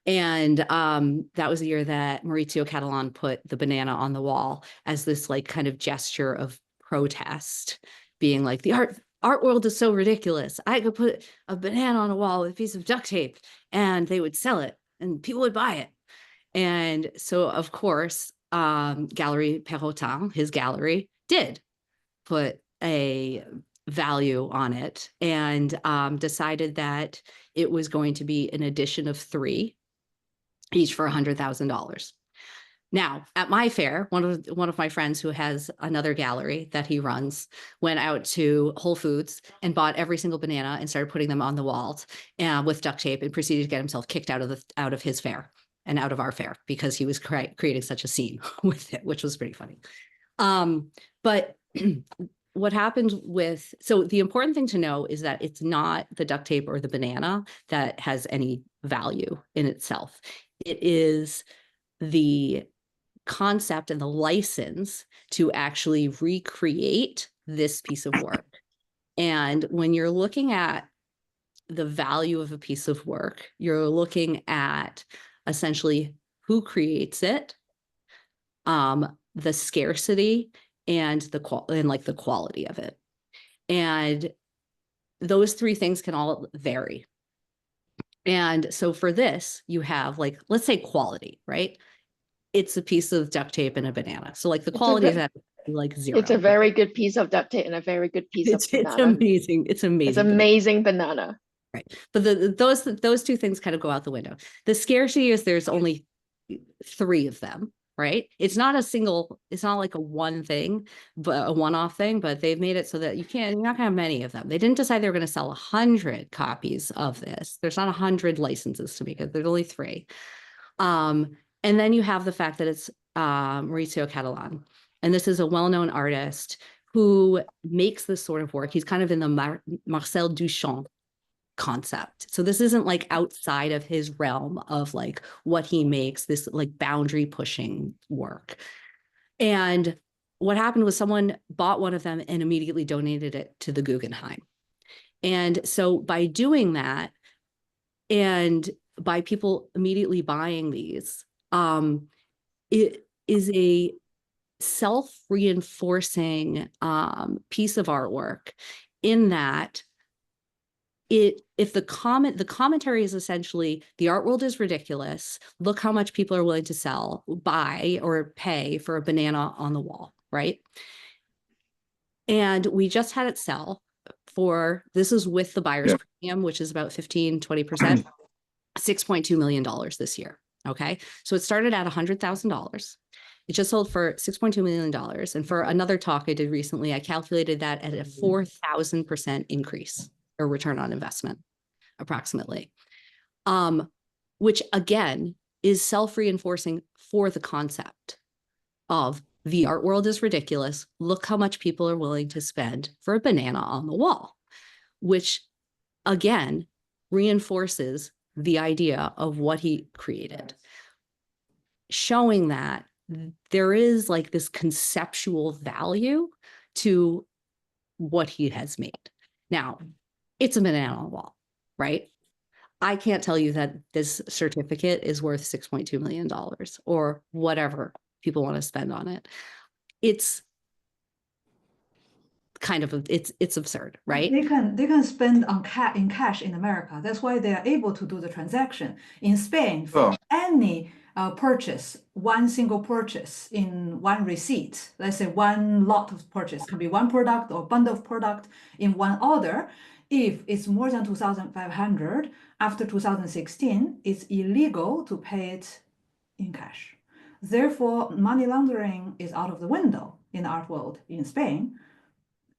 And that was the year that Maurizio Cattelan put the banana on the wall as this like kind of gesture of protest, being like, the art world is so ridiculous. I could put a banana on a wall with a piece of duct tape and they would sell it and people would buy it. And so, of course, Gallery Perrotin, his gallery, did put a value on it and decided that it was going to be an edition of 3, each for $100,000. Now, at my fair, one of my friends who has another gallery that he runs went out to Whole Foods and bought every single banana and started putting them on the walls with duct tape and proceeded to get himself kicked out of his fair and out of our fair because he was creating such a scene with it, which was pretty funny. But what happened so the important thing to know is that it's not the duct tape or the banana that has any value in itself. It is the concept and the license to actually recreate this piece of work. And when you're looking at the value of a piece of work, you're looking at essentially who creates it, the scarcity, and the quality of it. And those 3 things can all vary. And so for this, you have like, let's say quality, right? It's a piece of duct tape and a banana. So like the quality is at like 0. It's a very good piece of duct tape and a very good piece of banana. It's amazing. It's amazing. It's amazing banana. Right. But those 2 things kind of go out the window. The scarcity is there's only 3 of them, right? It's not like a one thing, but a one-off thing, but they've made it so that you're not gonna have many of them. They didn't decide they were going to sell 100 copies of this. There's not 100 licenses to make it. There's only 3. And then you have the fact that it's Maurizio Cattelan. And this is a well-known artist who makes this sort of work. He's kind of in the Marcel Duchamp concept. So this isn't like outside of his realm of like what he makes, this like boundary pushing work. And what happened was someone bought one of them and immediately donated it to the Guggenheim. And so by doing that, and by people immediately buying these, it is a self-reinforcing piece of artwork in that if the commentary is essentially the art world is ridiculous, look how much people are willing to buy or pay for a banana on the wall, right? And we just had it sell for, this is with the buyer's Yeah. premium, which is about 15-20%, $6.2 million this year. Okay. So it started at $100,000. It just sold for $6.2 million. And for another talk I did recently, I calculated that at a 4,000% increase or return on investment, approximately. Which again is self-reinforcing for the concept of the art world is ridiculous. Look how much people are willing to spend for a banana on the wall, which again reinforces the idea of what he created, showing that there is like this conceptual value to what he has made. Now, it's a banana on the wall, right? I can't tell you that this certificate is worth $6.2 million or whatever people want to spend on it. It's kind of it's absurd, right? They can spend on in cash in America. That's why they are able to do the transaction. In Spain, for any purchase, one single purchase in one receipt, let's say one lot of purchase, can be one product or bundle of product in one order. If it's more than 2,500 after 2016, it's illegal to pay it in cash. Therefore, money laundering is out of the window in the art world in Spain,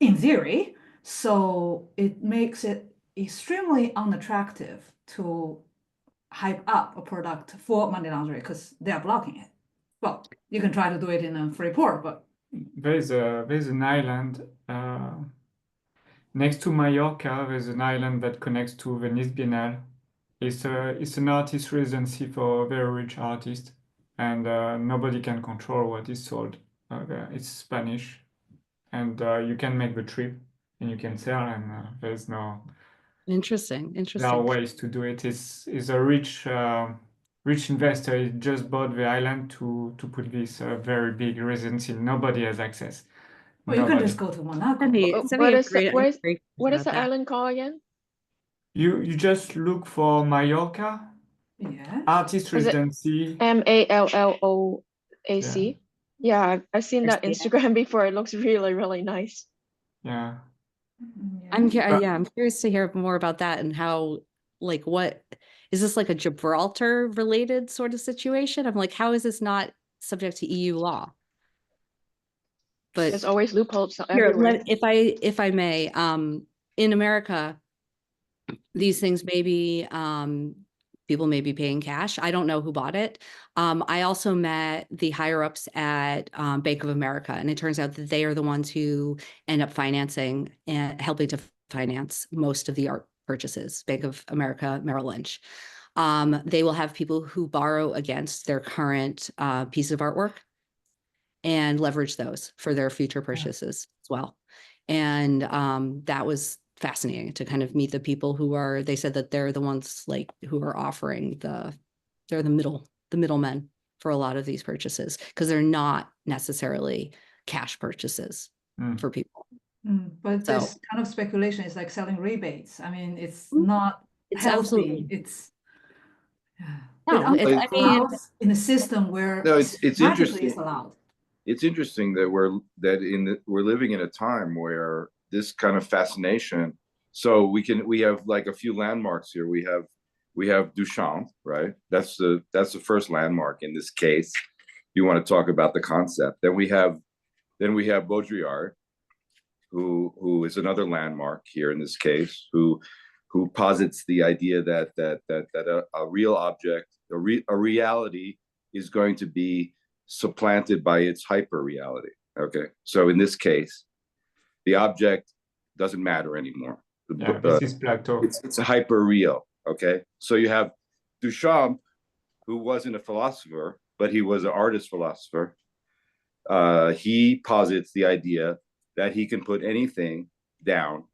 in theory. So it makes it extremely unattractive to hype up a product for money laundering because they are blocking it. Well, you can try to do it in a free port, but there's an island next to Mallorca. There's an island that connects to Venice Biennale. It's an artist residency for a very rich artist, and nobody can control what is sold. It's Spanish, and you can make the trip and you can sell, and there's no. Interesting. There are ways to do it. Is a rich investor. He just bought the island to put this very big residency. Nobody has access. well, you can just go to Monaco. What is the island called again? You just look for Mallorca. Yeah. Artist residency. Malloac. Yeah, I've seen that Instagram before. It looks really, really nice. Yeah. I'm curious to hear more about that and how, like, what is this, like a Gibraltar related sort of situation? I'm like, how is this not subject to EU law? But there's always loopholes here, everywhere. if I may, in America, these things may be people may be paying cash. I don't know who bought it. I also met the higher ups at Bank of America, and it turns out that they are the ones who end up financing and helping to finance most of the art purchases. Bank of America, Merrill Lynch. They will have people who borrow against their current piece of artwork and leverage those for their future purchases as well. And that was fascinating to kind of meet the people who are, they said that they're the ones like who are offering they're the middlemen for a lot of these purchases, because they're not necessarily cash purchases for people. But this kind of speculation is like selling rebates. I mean, it's it's healthy. absolutely It's in a system where it's interesting. It's allowed. It's interesting that we're living in a time where this kind of fascination. So we have like a few landmarks here. We have Duchamp, right? That's the first landmark in this case. You want to talk about the concept. Then we have Baudrillard, who is another landmark here in this case, who posits the idea that a real object, a reality, is going to be supplanted by its hyperreality. Okay, so in this case, the object doesn't matter anymore. This is Plateau. It's a hyperreal. Okay, so you have Duchamp, who wasn't a philosopher, but he was an artist philosopher. He posits the idea that he can put anything down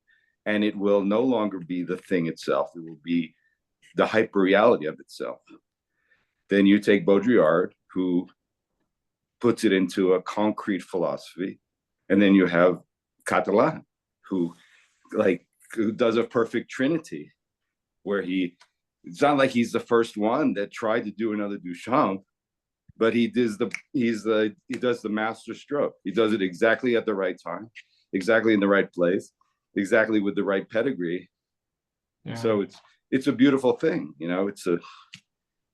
and it will no longer be the thing itself. It will be the hyperreality of itself. Then you take Baudrillard, who puts it into a concrete philosophy. And then you have Cattelan, who does a perfect trinity, where it's not like he's the first one that tried to do another Duchamp, but he does the master stroke. He does it exactly at the right time. exactly in the right place, exactly with the right pedigree. Yeah. So it's a beautiful thing, you know. It's a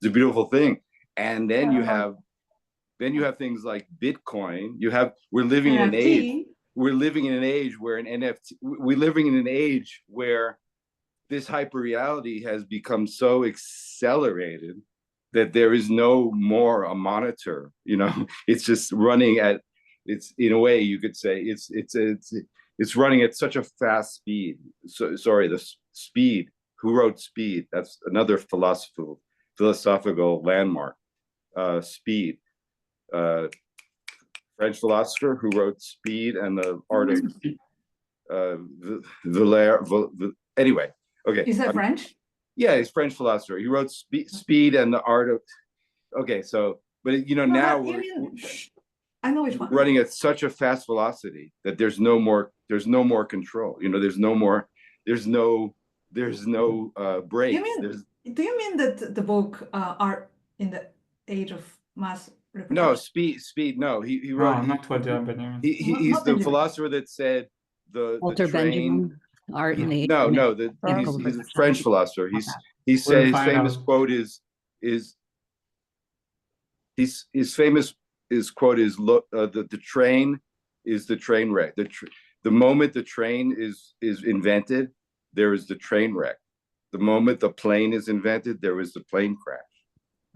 beautiful thing. And then you have things like Bitcoin. We're living in an age. We're living in an age where an NFT. We're living in an age where this hyperreality has become so accelerated that there is no more a monitor. You know, it's just running at. It's, in a way you could say it's running at such a fast speed. So sorry, the speed. Who wrote Speed? That's another philosophical landmark. Speed. French philosopher who wrote Speed and the Art of anyway. Okay. Is that French? Yeah, he's French philosopher. He wrote Speed and the Art of. Okay, so but you know, now I know which one. Running at such a fast velocity that there's no more control. You know, there's no breaks. Do you mean that the book Art in the Age of Mass Reproduction? No, Speed. No, he wrote. Not what Benjamin. He's the philosopher that said Walter the train. Benjamin, Art in the Age. He's a French philosopher. He said his famous quote is his famous quote is the train is the train wreck. The moment the train is invented, there is the train wreck. The moment the plane is invented, there is the plane crash.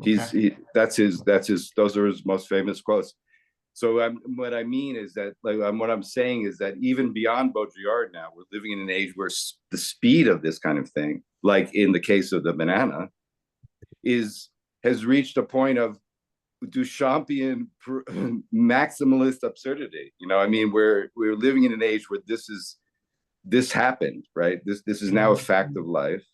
Okay. Those are his most famous quotes. So what I mean is that, what I'm saying is that even beyond Baudrillard now, we're living in an age where the speed of this kind of thing, like in the case of the banana, has reached a point of Duchampian maximalist absurdity. You know, I mean, we're living in an age where this happened, right? This is now a fact of life,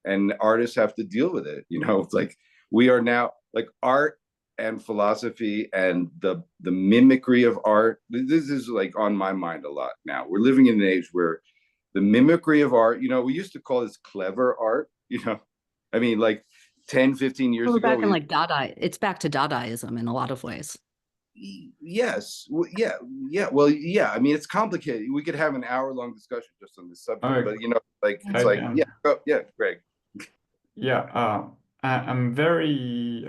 and artists have to deal with it. You know, it's like we are now, like, art and philosophy and the mimicry of art. This is like on my mind a lot now. We're living in an age where the mimicry of art, you know, we used to call this clever art, you know, I mean, like 10, 15 years ago. Back in like Dada, it's back to Dadaism in a lot of ways. Yes. Yeah. Well, yeah. I mean, it's complicated. We could have an hour-long discussion just on this subject, but you know, like, it's like, yeah, Greg. Yeah. I'm very,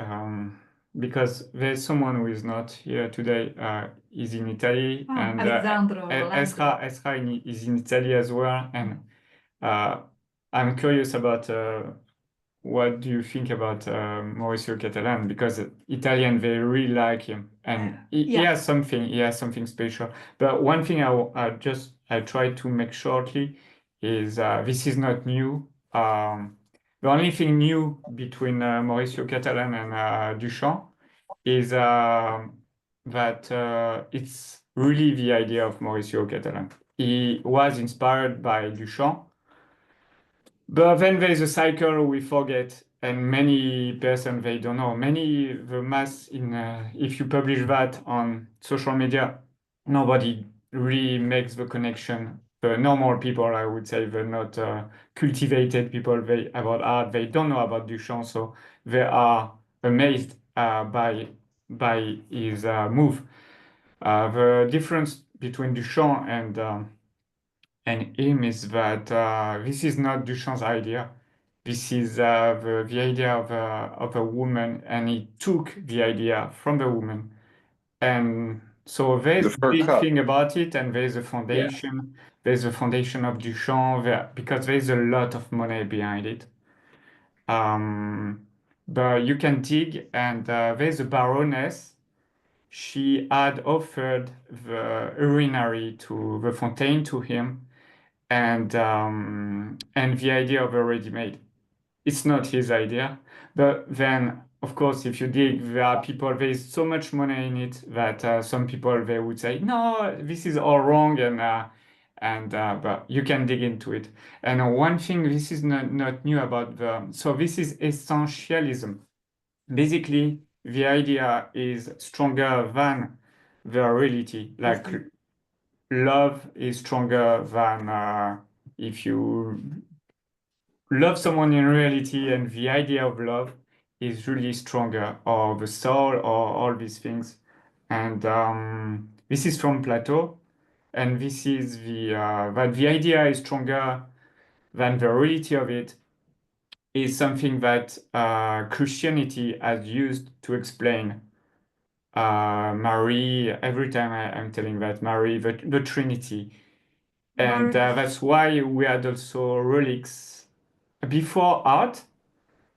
because there's someone who is not here today, is in Italy, and Esra is in Italy as well, and I'm curious about what do you think about Maurizio Cattelan, because Italian, they really like him, and he has something special. But one thing I try to make shortly is this is not new. The only thing new between Maurizio Cattelan and Duchamp is that it's really the idea of Maurizio Cattelan. He was inspired by Duchamp, but then there is a cycle we forget, and many person they don't know. The mass if you publish that on social media, nobody really makes the connection. The normal people, I would say, the not cultivated people about art, they don't know about Duchamp, so they are amazed by his move. The difference between Duchamp and him is that this is not Duchamp's idea. This is the idea of a woman, and he took the idea from the woman. And so there's a big thing about it, and there's a foundation. Yeah. There's a foundation of Duchamp because there's a lot of money behind it. But you can dig, and there's a baroness. She had offered the urinary to the fontaine to him, and the idea of a ready-made. It's not his idea, but then, of course, if you dig, there is so much money in it that some people, they would say, no, this is all wrong, but you can dig into it. And one thing, this is not new about so this is essentialism. Basically, the idea is stronger than the reality, like love is stronger than if you love someone in reality, and the idea of love is really stronger, or the soul, or all these things. And this is from Plato. and this is that the idea is stronger than the reality of it, is something that Christianity has used to explain Mary. Every time I'm telling that Mary, the Trinity, and that's why we had also relics before art.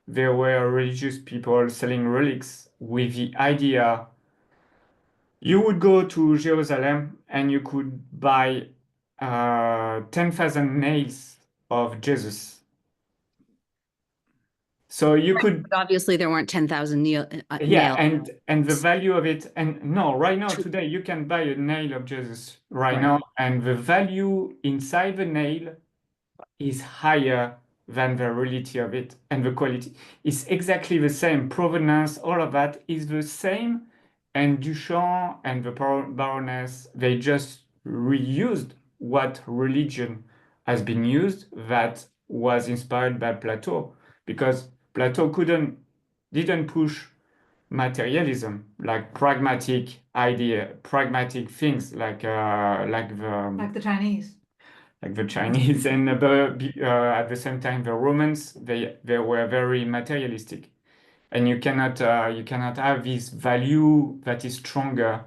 There were religious people selling relics with the idea you would go to Jerusalem and you could buy 10,000 nails of Jesus. So you could, But obviously there weren't 10,000 yeah, nails. and the value of it, and no, right now today you can buy a nail of Jesus right now, and the value inside the nail is higher than the reality of it, and the quality is exactly the same. Provenance, all of that is the same. And Duchamp and the Baroness, they just reused what religion has been used that was inspired by Plato, because Plato didn't push materialism, like pragmatic idea, pragmatic things, like Like the Chinese. like the Chinese, and at the same time the Romans, they were very materialistic, and you cannot have this value that is stronger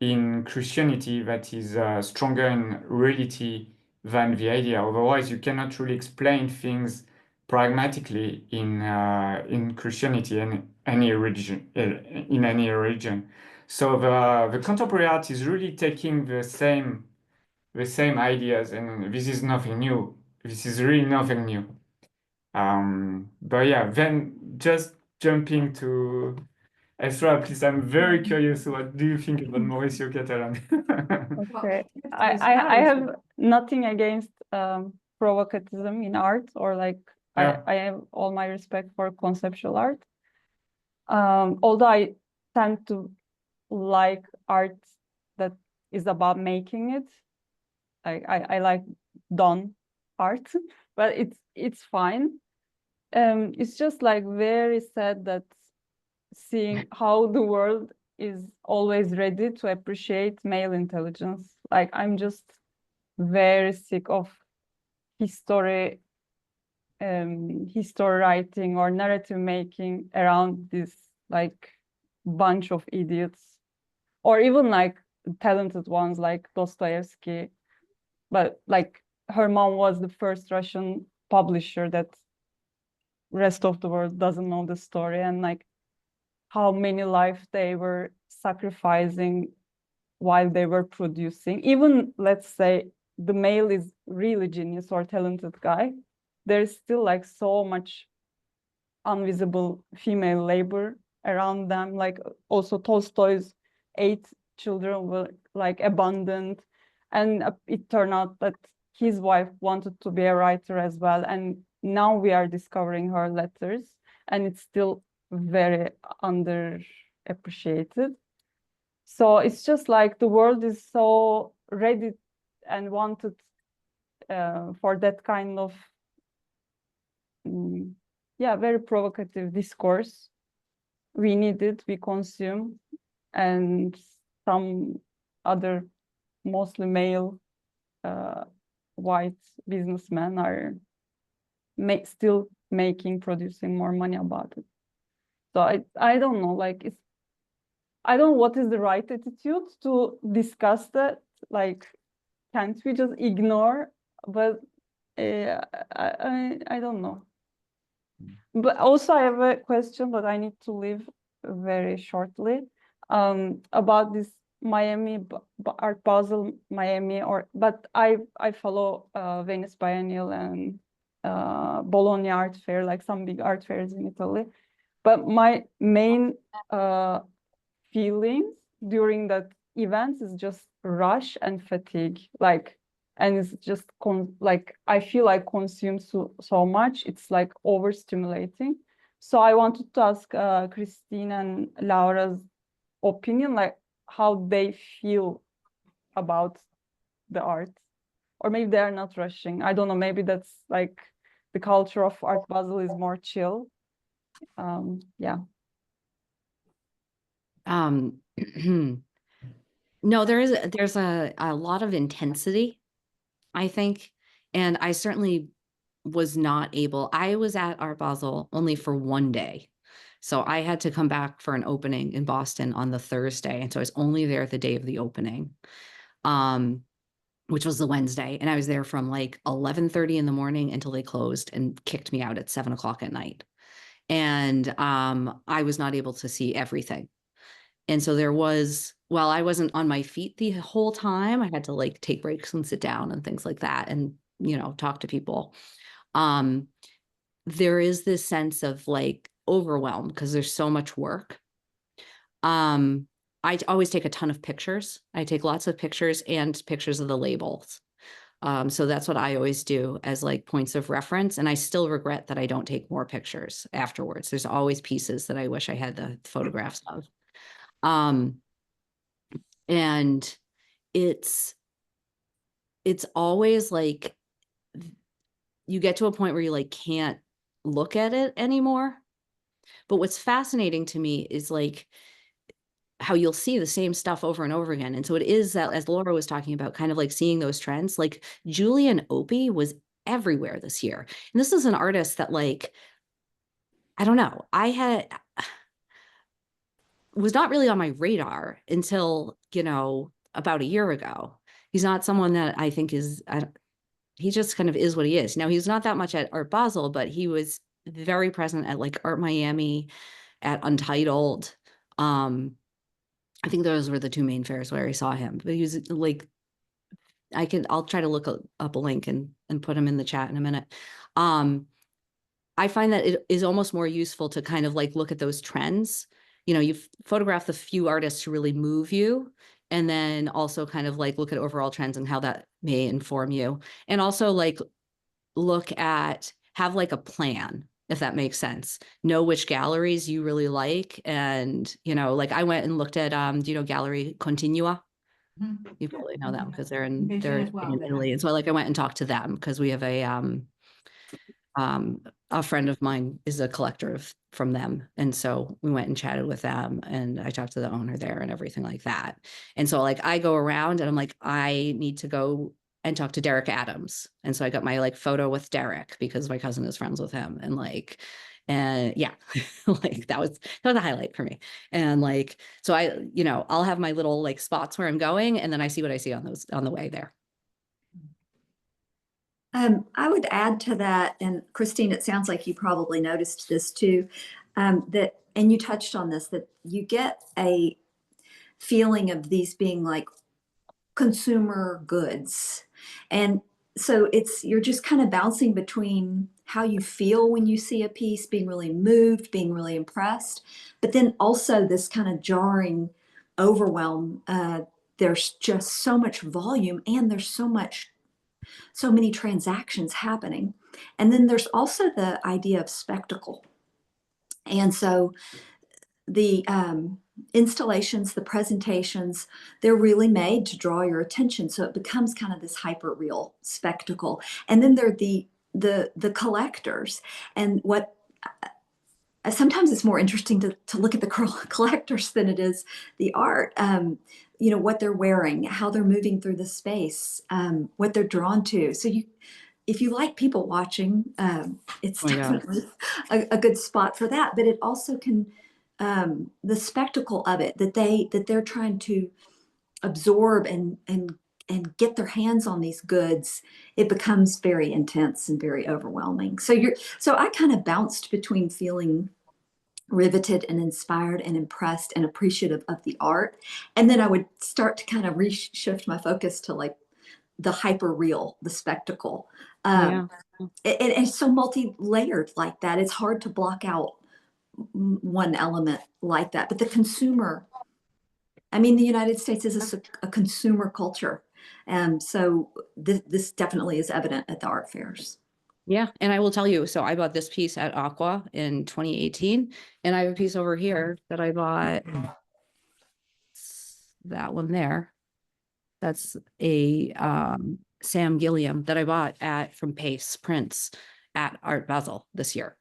in Christianity, that is stronger in reality than the idea. Otherwise, you cannot really explain things pragmatically in Christianity and any religion, in any religion. So the contemporary art is really taking the same ideas, and this is nothing new. This is really nothing new. But yeah, then just jumping to Ezra, please, I'm very curious. What do you think about Maurizio Cattelan? Okay, Well, I have nothing against provocatism in art, or like Yeah. I have all my respect for conceptual art. Although I tend to like art that is about making it. I like done art, but it's fine. It's just like very sad that seeing how the world is always ready to appreciate male intelligence. Like I'm just very sick of history writing or narrative making around this like bunch of idiots, or even like talented ones like Dostoevsky. But like her mom was the first Russian publisher that rest of the world doesn't know the story, and like how many lives they were sacrificing while they were producing. Even let's say the male is really genius or talented guy, there's still like so much invisible female labor around them. Like also Tolstoy's 8 children were like abandoned, and it turned out that his wife wanted to be a writer as well, and now we are discovering her letters, and it's still very underappreciated. So it's just like the world is so ready and wanted for that kind of yeah, very provocative discourse. We need it, we consume, and some other mostly male white businessmen are still producing more money about it. So I don't know, like I don't know what is the right attitude to discuss that. Like, can't we just ignore? But I don't know. But also I have a question, but I need to leave very shortly, about this Miami Art Basel Miami, but I follow Venice Biennial and Bologna Art Fair, like some big art fairs in Italy. But my main feelings during that event is just rush and fatigue, like, and it's just like I feel I consume so much, it's like overstimulating. So I wanted to ask Christine and Laura's opinion, like how they feel about the art, or maybe they are not rushing. I don't know, maybe that's like the culture of Art Basel is more chill. Yeah. No, there's a lot of intensity, I think. And I certainly was not able, I was at Art Basel only for one day. So I had to come back for an opening in Boston on the Thursday. And so I was only there the day of the opening, which was the Wednesday. And I was there from like 11:30 in the morning until they closed and kicked me out at 7 o'clock at night. And I was not able to see everything. And so there was, while I wasn't on my feet the whole time, I had to like take breaks and sit down and things like that and, you know, talk to people. There is this sense of like overwhelm because there's so much work. I always take a ton of pictures. I take lots of pictures and pictures of the labels. So that's what I always do as like points of reference. And I still regret that I don't take more pictures afterwards. There's always pieces that I wish I had the photographs of. And it's always like you get to a point where you like can't look at it anymore. But what's fascinating to me is like how you'll see the same stuff over and over again. And so it is that, as Laura was talking about, kind of like seeing those trends, like Julian Opie was everywhere this year. And this is an artist that like, I don't know, was not really on my radar until, you know, about a year ago. He's not someone that I think is, he just kind of is what he is. Now, he's not that much at Art Basel, but he was very present at like Art Miami, at Untitled. I think those were the two main fairs where I saw him, but he was like, I'll try to look up a link and put him in the chat in a minute. I find that it is almost more useful to kind of like look at those trends. You know, you photograph the few artists who really move you, and then also kind of like look at overall trends and how that may inform you. And also like have like a plan, if that makes sense. Know which galleries you really like. And, you know, like I went and looked at, do you know Gallery Continua? You probably know them because they're in Italy. And so like I went and talked to them because we have a friend of mine is a collector from them. And so we went and chatted with them and I talked to the owner there and everything like that. And so like I go around and I'm like, I need to go and talk to Derek Adams. And so I got my like photo with Derek because my cousin is friends with him and like, and yeah, like that was a highlight for me. And like, so I, you know, I'll have my little like spots where I'm going and then I see what I see on the way there. I would add to that, and Christine, it sounds like you probably noticed this too, that, and you touched on this, that you get a feeling of these being like consumer goods. And so you're just kind of bouncing between how you feel when you see a piece, being really moved, being really impressed, but then also this kind of jarring overwhelm. There's just so much volume and there's so many transactions happening. And then there's also the idea of spectacle. And so the installations, the presentations, they're really made to draw your attention. So it becomes kind of this hyper real spectacle. And then there are the collectors. And what sometimes it's more interesting to look at the collectors than it is the art. You know, what they're wearing, how they're moving through the space, what they're drawn to. So if you like people watching, it's definitely a good spot for that. But it also can, the spectacle of it, that they're trying to absorb and get their hands on these goods, it becomes very intense and very overwhelming. So I kind of bounced between feeling riveted and inspired and impressed and appreciative of the art. And then I would start to kind of reshift my focus to like the hyper real, the spectacle. It's so multi-layered like that. It's hard to block out one element like that. But the consumer, I mean, the United States is a consumer culture. And so this definitely is evident at the art fairs. Yeah. And I will tell you, so I bought this piece at Aqua in 2018, and I have a piece over here that I bought, that one there. That's a Sam Gilliam that I bought from Pace Prints at Art Basel this year.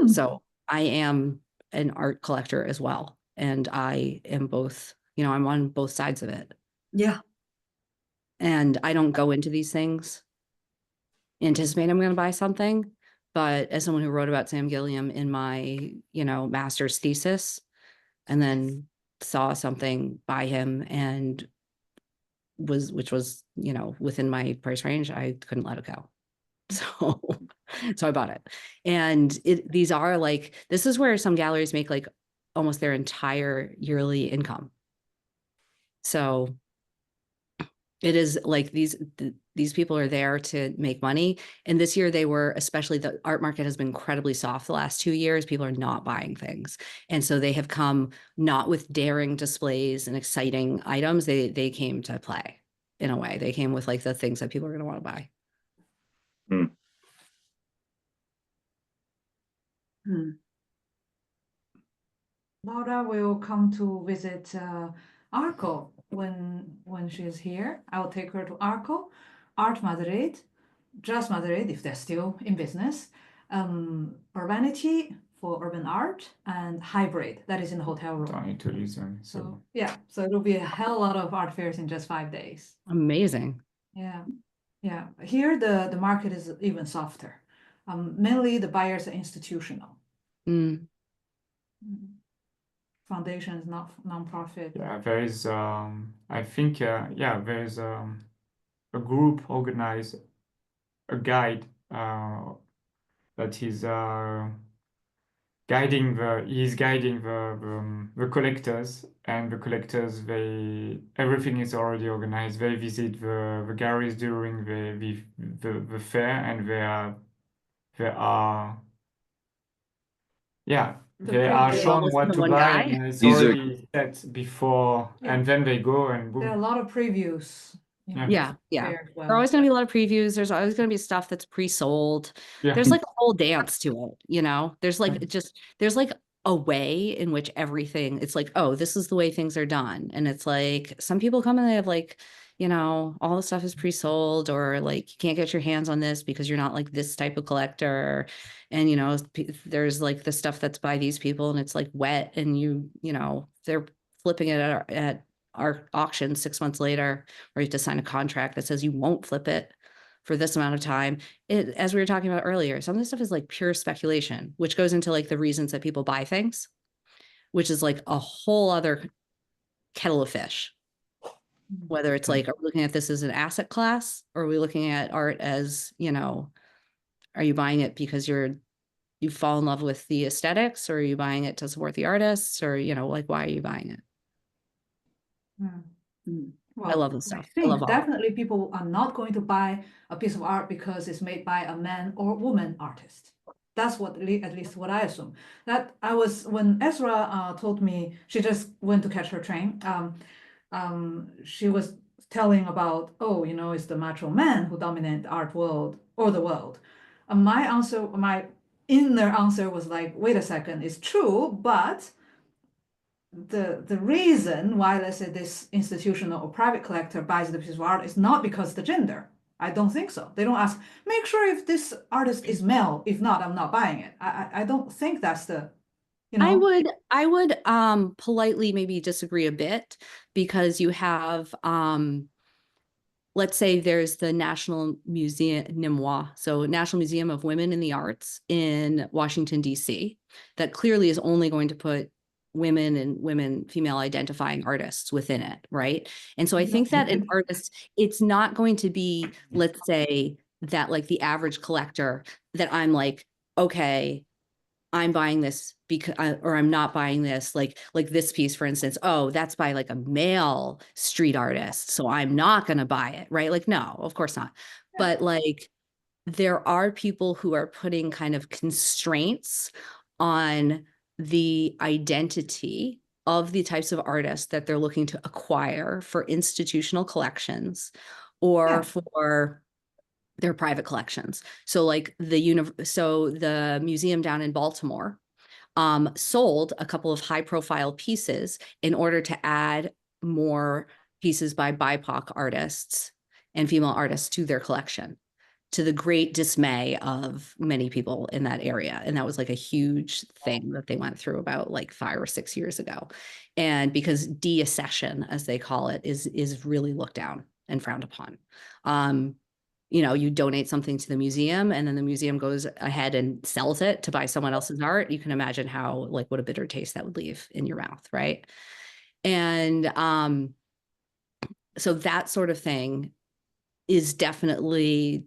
So I am an art collector as well. And I am both, You know, I'm on both sides of it. Yeah. And I don't go into these things anticipating I'm going to buy something. But as someone who wrote about Sam Gilliam in my, you know, master's thesis, and then saw something by him and which was, you know, within my price range, I couldn't let it go. So, so I bought it. And these are like, this is where some galleries make like almost their entire yearly income. So it is like these people are there to make money. And this year they were, especially the art market has been incredibly soft the last 2 years. People are not buying things. And so they have come not with daring displays and exciting items. They came to play in a way. They came with like the things that people are going to want to buy. Laura will come to visit Arco when she's here. I will take her to Arco, Art Madrid, Just Madrid if they're still in business, Urbanity for urban art, and Hybrid that is in the hotel room. Don't need to listen. So yeah, so it'll be a hell lot of art fairs in just 5 days. Amazing. Yeah, yeah. Here the market is even softer. Mainly the buyers are institutional. Foundations, not non-profit. Yeah, there is I think yeah, there is a group organized, a guide that is guiding the collectors, and the collectors, everything is already organized. They visit the galleries during the fair, and they are yeah, they are shown Listen what to to one buy, guy? and it's These are- already set before, and then they go and There are a boom. lot of previews. you know, Yeah, yeah. fair as well. There are always going to be a lot of previews. There's always going to be stuff that's pre-sold. Yeah. There's like a whole dance to it, you know? There's like Right. there's like a way in which everything, it's like, oh, this is the way things are done. And it's like some people come and they have like, you know, all the stuff is pre-sold, or like you can't get your hands on this because you're not like this type of collector. And you know, there's like the stuff that's by these people and it's like wet, and you know, they're flipping it at our auction 6 months later, or you have to sign a contract that says you won't flip it for this amount of time. As we were talking about earlier, some of this stuff is like pure speculation, which goes into like the reasons that people buy things, which is like a whole other kettle of fish. Whether it's like, are we looking at this as an asset class, or are we looking at art as, you know, are you buying it because you fall in love with the aesthetics, or are you buying it to support the artists, or, you know, like, why are you buying it? Well, I love this stuff. I think love all of it. definitely people are not going to buy a piece of art because it's made by a man or woman artist. That's what, at least what I assume. That I was, when Ezra told me, she just went to catch her train. She was telling about, oh, you know, it's the macho man who dominate the art world or the world. My answer, my inner answer was like, wait a second, it's true, but the reason why, let's say, this institutional or private collector buys the piece of art is not because of the gender. I don't think so. They don't ask, make sure if this artist is male. If not, I'm not buying it. I don't think that's the, you know. I would politely maybe disagree a bit, because you have let's say there's the National Museum Nimois, so National Museum of Women in the Arts in Washington, D.C., that clearly is only going to put women and female identifying artists within it, right? And so I think that an artist, it's not going to be, let's say, that like the average collector that I'm like, okay, I'm buying this because, or I'm not buying this, like this piece, for instance, oh, that's by like a male street artist, so I'm not going to buy it, right? Like, no, of course not. But like, there are people who are putting kind of constraints on the identity of the types of artists that they're looking to acquire for institutional collections or for their private collections. So like the museum down in Baltimore sold a couple of high profile pieces in order to add more pieces by BIPOC artists and female artists to their collection, to the great dismay of many people in that area. And that was like a huge thing that they went through about like 5 or 6 years ago. And because deaccession, as they call it, is really looked down and frowned upon. You donate something to the museum, and then the museum goes ahead and sells it to buy someone else's art. You can imagine how, like, what a bitter taste that would leave in your mouth, right? And so that sort of thing is definitely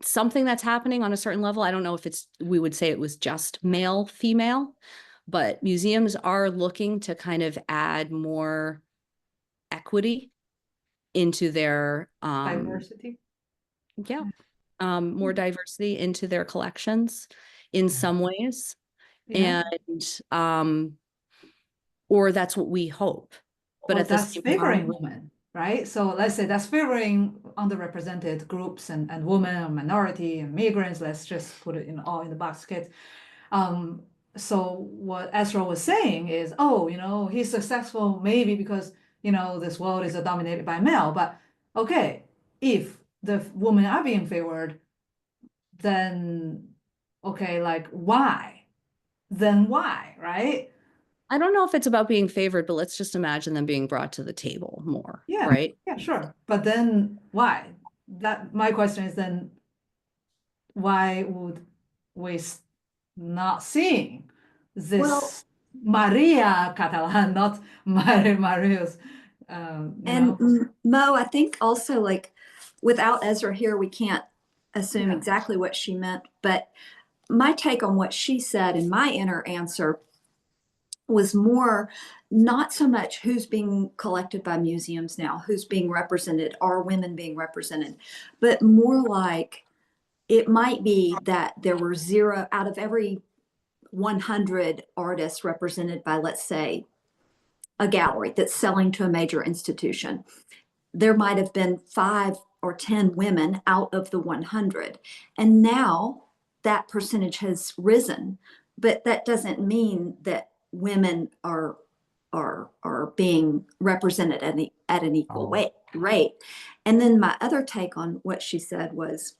something that's happening on a certain level. I don't know if we would say it was just male, female, but museums are looking to kind of add more equity into their Diversity. more diversity into their collections in some ways. Yeah. And or that's what we hope. But Well, at the that's same favoring time, women, right? So let's say that's favoring underrepresented groups and women and minority and migrants. Let's just put it all in the basket. So what Ezra was saying is, he's successful maybe because, this world is dominated by male. But okay, if the women are being favored, then okay, like why? Then why, right? I don't know if it's about being favored, but let's just imagine them being brought to the table more, Yeah, right? yeah, sure. But then why? My question is then why would we not seeing this Well, Maria Cattelan, not Marius, and Mo, I think also, like, without Ezra here, we can't assume Yeah. exactly what she meant. But my take on what she said and my inner answer was more not so much who's being collected by museums now, who's being represented, are women being represented, but more like it might be that there were 0 out of every 100 artists represented by, let's say, a gallery that's selling to a major institution. There might have been 5 or 10 women out of the 100. And now that percentage has risen, but that doesn't mean that women are being represented at an equal rate. And then my other take on what she said was,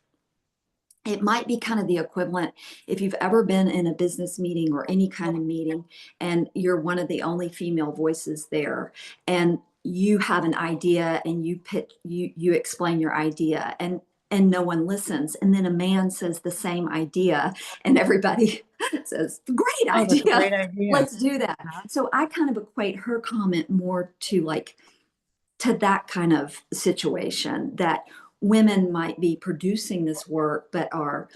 it might be kind of the equivalent if you've ever been in a business meeting or any kind of meeting and you're one of the only female voices there, and you have an idea and you explain your idea, and no one listens, and then a man says the same idea and everybody says, great Oh, that's a idea, great idea. let's do that. So I kind of equate her comment more to that kind of situation, that women might be producing this work but are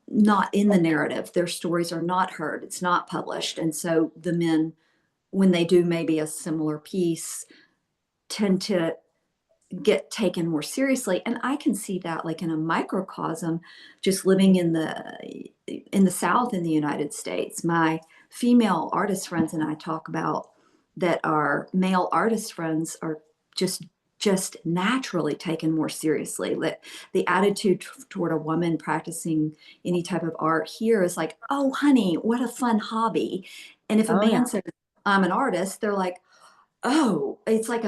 not in the narrative. Their stories are not heard. It's not published. And so the men, when they do maybe a similar piece, tend to get taken more seriously. And I can see that, like, in a microcosm, just living in the South in the United States. My female artist friends and I talk about that our male artist friends are just naturally taken more seriously. The attitude toward a woman practicing any type of art here is like, oh, honey, what a fun hobby. And if a man says, I'm an artist, they're like, oh, it's like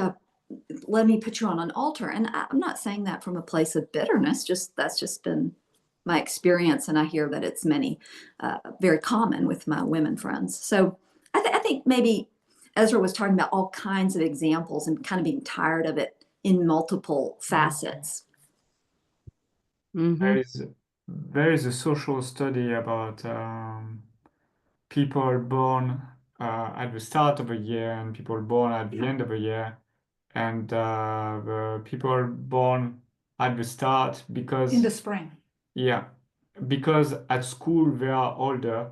let me put you on an altar. And I'm not saying that from a place of bitterness, that's just been my experience. And I hear that it's very common with my women friends. So I think maybe Ezra was talking about all kinds of examples and kind of being tired of it in multiple facets. There is a social study about people born at the start of a year and people born at the end of a year. And the people born at the start because in the spring. Yeah, because at school they are older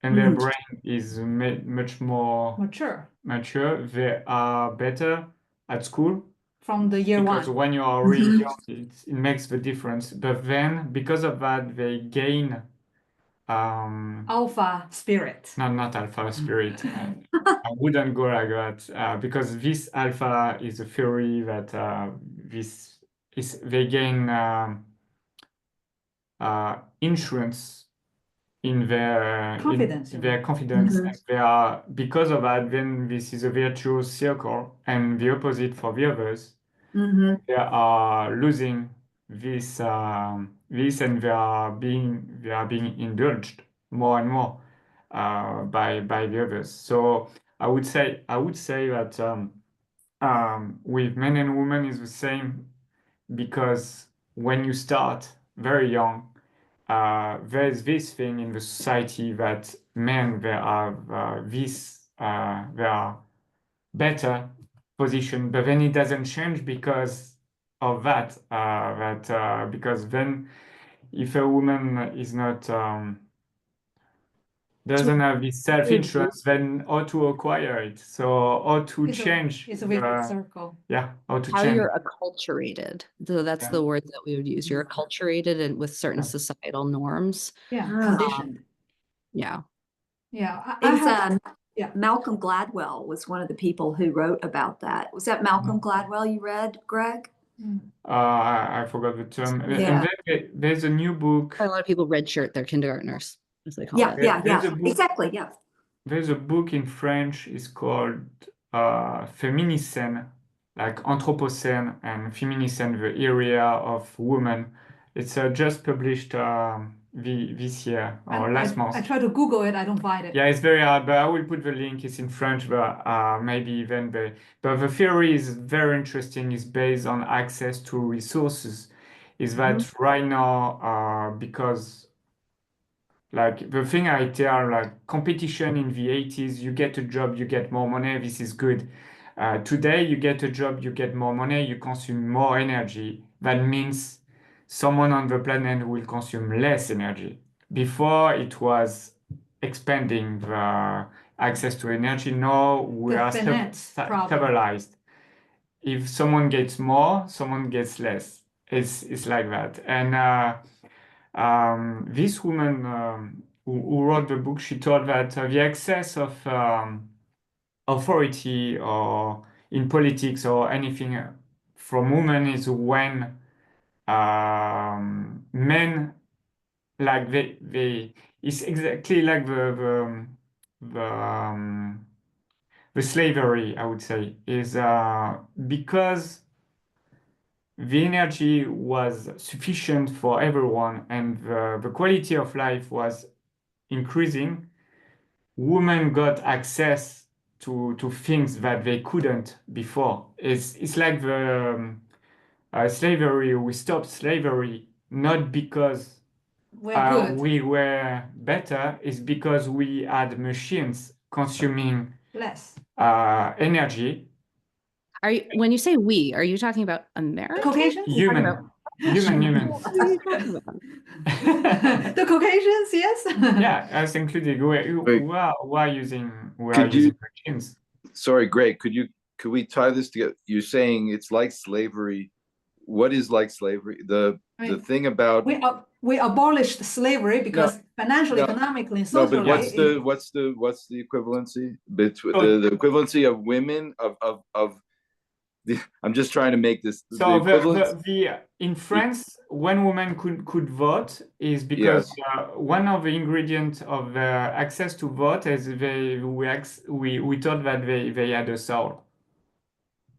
and their brain is much more Mature mature. They are better at school from the year because one. when you are really young, it makes the difference. But then because of that, they gain Alpha spirit. not alpha spirit. I wouldn't go like that because this alpha is a theory that they gain insurance in their Confidence. confidence, and they are, because of that, then this is a virtuous circle, and the opposite for the others. They are losing this and they are being indulged more and more by the others. So I would say that with men and women is the same, because when you start very young, there's this thing in the society that men they are better position, but then it doesn't change because of that. Because then if a woman is not doesn't have this self-interest, then how to acquire it? So how to change? It's a vicious circle. Yeah, how to How change? you're acculturated. So that's Yeah. the word that we would use. You're acculturated and with certain societal norms. Yeah, Ah. conditioned. Yeah. Yeah, It was yeah. Malcolm Gladwell was one of the people who wrote about that. Was that Malcolm Gladwell you read, Greg? I forgot the term. And then there's a new book. A lot of people redshirt their kindergartners, as they call Yeah, it. yeah, There's yeah. a book- Exactly, yeah. There's a book in French, it's called Féminicène, like Anthropocene and Féminicène, the area of women. It's just published this year or last month. I try to Google it, I don't find it. Yeah, it's very hard, but I will put the link. It's in French, but maybe even but the theory is very interesting. It's based on access to resources. Is that right now, because like the thing I tell, like competition in the 80s, you get a job, you get more money, this is good. Today, you get a job, you get more money, you consume more energy. That means someone on the planet will consume less energy. Before, it was expanding the access to energy. Now we The are finance problem. stabilized. If someone gets more, someone gets less. It's like that. And this woman who wrote the book, she thought that the excess of authority or in politics or anything from women is when men, like they it's exactly like the slavery, I would say, is because the energy was sufficient for everyone and the quality of life was increasing. Women got access to things that they couldn't before. It's like the slavery. We stopped slavery not because We're good. we were better, it's because we had machines consuming Less. energy. When you say we, are you talking about America? Caucasians? Humans. What are you talking about? The Caucasians, yes. Yeah, us included. We are using Could you- machines. Sorry, Greg, could we tie this together? You're saying it's like slavery. What is like slavery? The thing about We abolished slavery because financially, no, economically, and no, socially. but what's the equivalency between the equivalency of women of the, I'm just trying to make this So the equivalence. in France, when women could vote is because one of the ingredients of access to vote is we thought that they had a soul.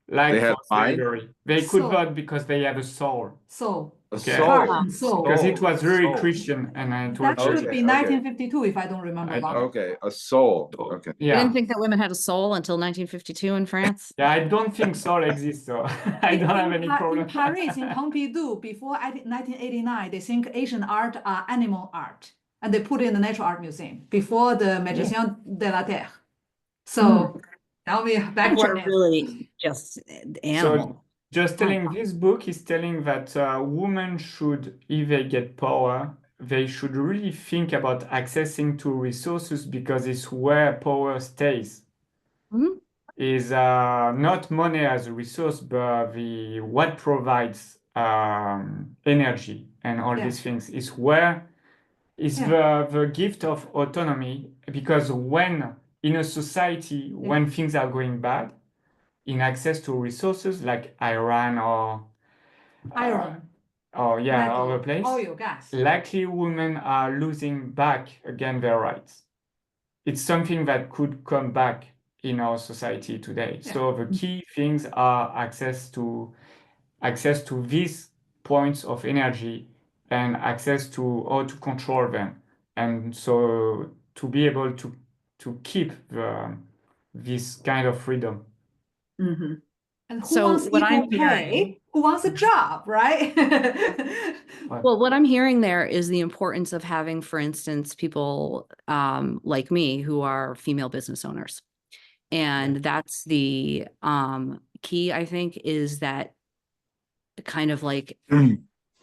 Like They had for slavery, they could Soul. vote because they have a soul. Soul. A Okay. Heart soul. and soul. Because it was very Soul. Christian and it was That should Okay, be okay. 1952, if I don't remember wrong. Okay, a soul. Okay. I yeah. didn't think that women had a soul until 1952 in France. Yeah, I don't think soul exists, so I don't have any problem. In Paris, in Pompidou, before 1989, they think Asian art are animal art, and they put it in the Natural Art Museum before the Magicien de la Terre. So tell me Which backward. are really just animal. So just telling this book is telling that women should, if they get power, they should really think about accessing to resources because it's where power stays. Mhm. Is not money as a resource, but what provides energy and all these things is where is the gift of autonomy. Because when in a society, when things are going bad, in access to resources like Iran or Iron, other place, oil, gas. likely women are losing back again their rights. It's something that could come back in our society today. So the key things are access to these points of energy and access to how to control them. And so to be able to keep this kind of freedom. Mm-hmm. And who So wants what I'm equal hearing- pay? Who wants a job, right? Well, what I'm hearing there is the importance of having, for instance, people like me who are female business owners. And that's the key, I think, is that kind of like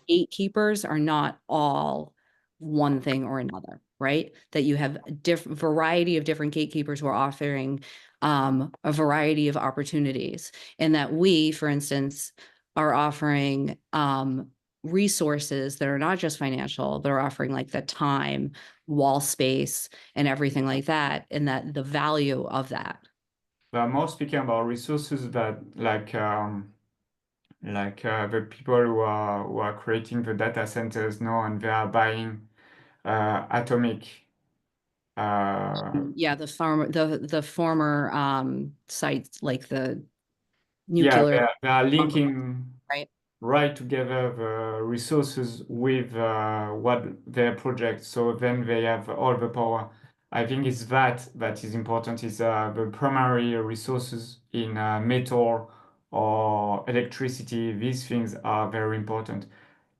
gatekeepers are not all one thing or another, right? That you have a different variety of different gatekeepers who are offering a variety of opportunities, and that we, for instance, are offering resources that are not just financial, but are offering like the time, wall space, and everything like that, and that the value of that. We are more speaking about resources that like the people who are creating the data centers now, and they are buying atomic. Yeah, the former sites, like the Yeah, nuclear, they are linking right? together the resources with what their project. So then they have all the power. I think it's that is important, is the primary resources in metal or electricity. These things are very important.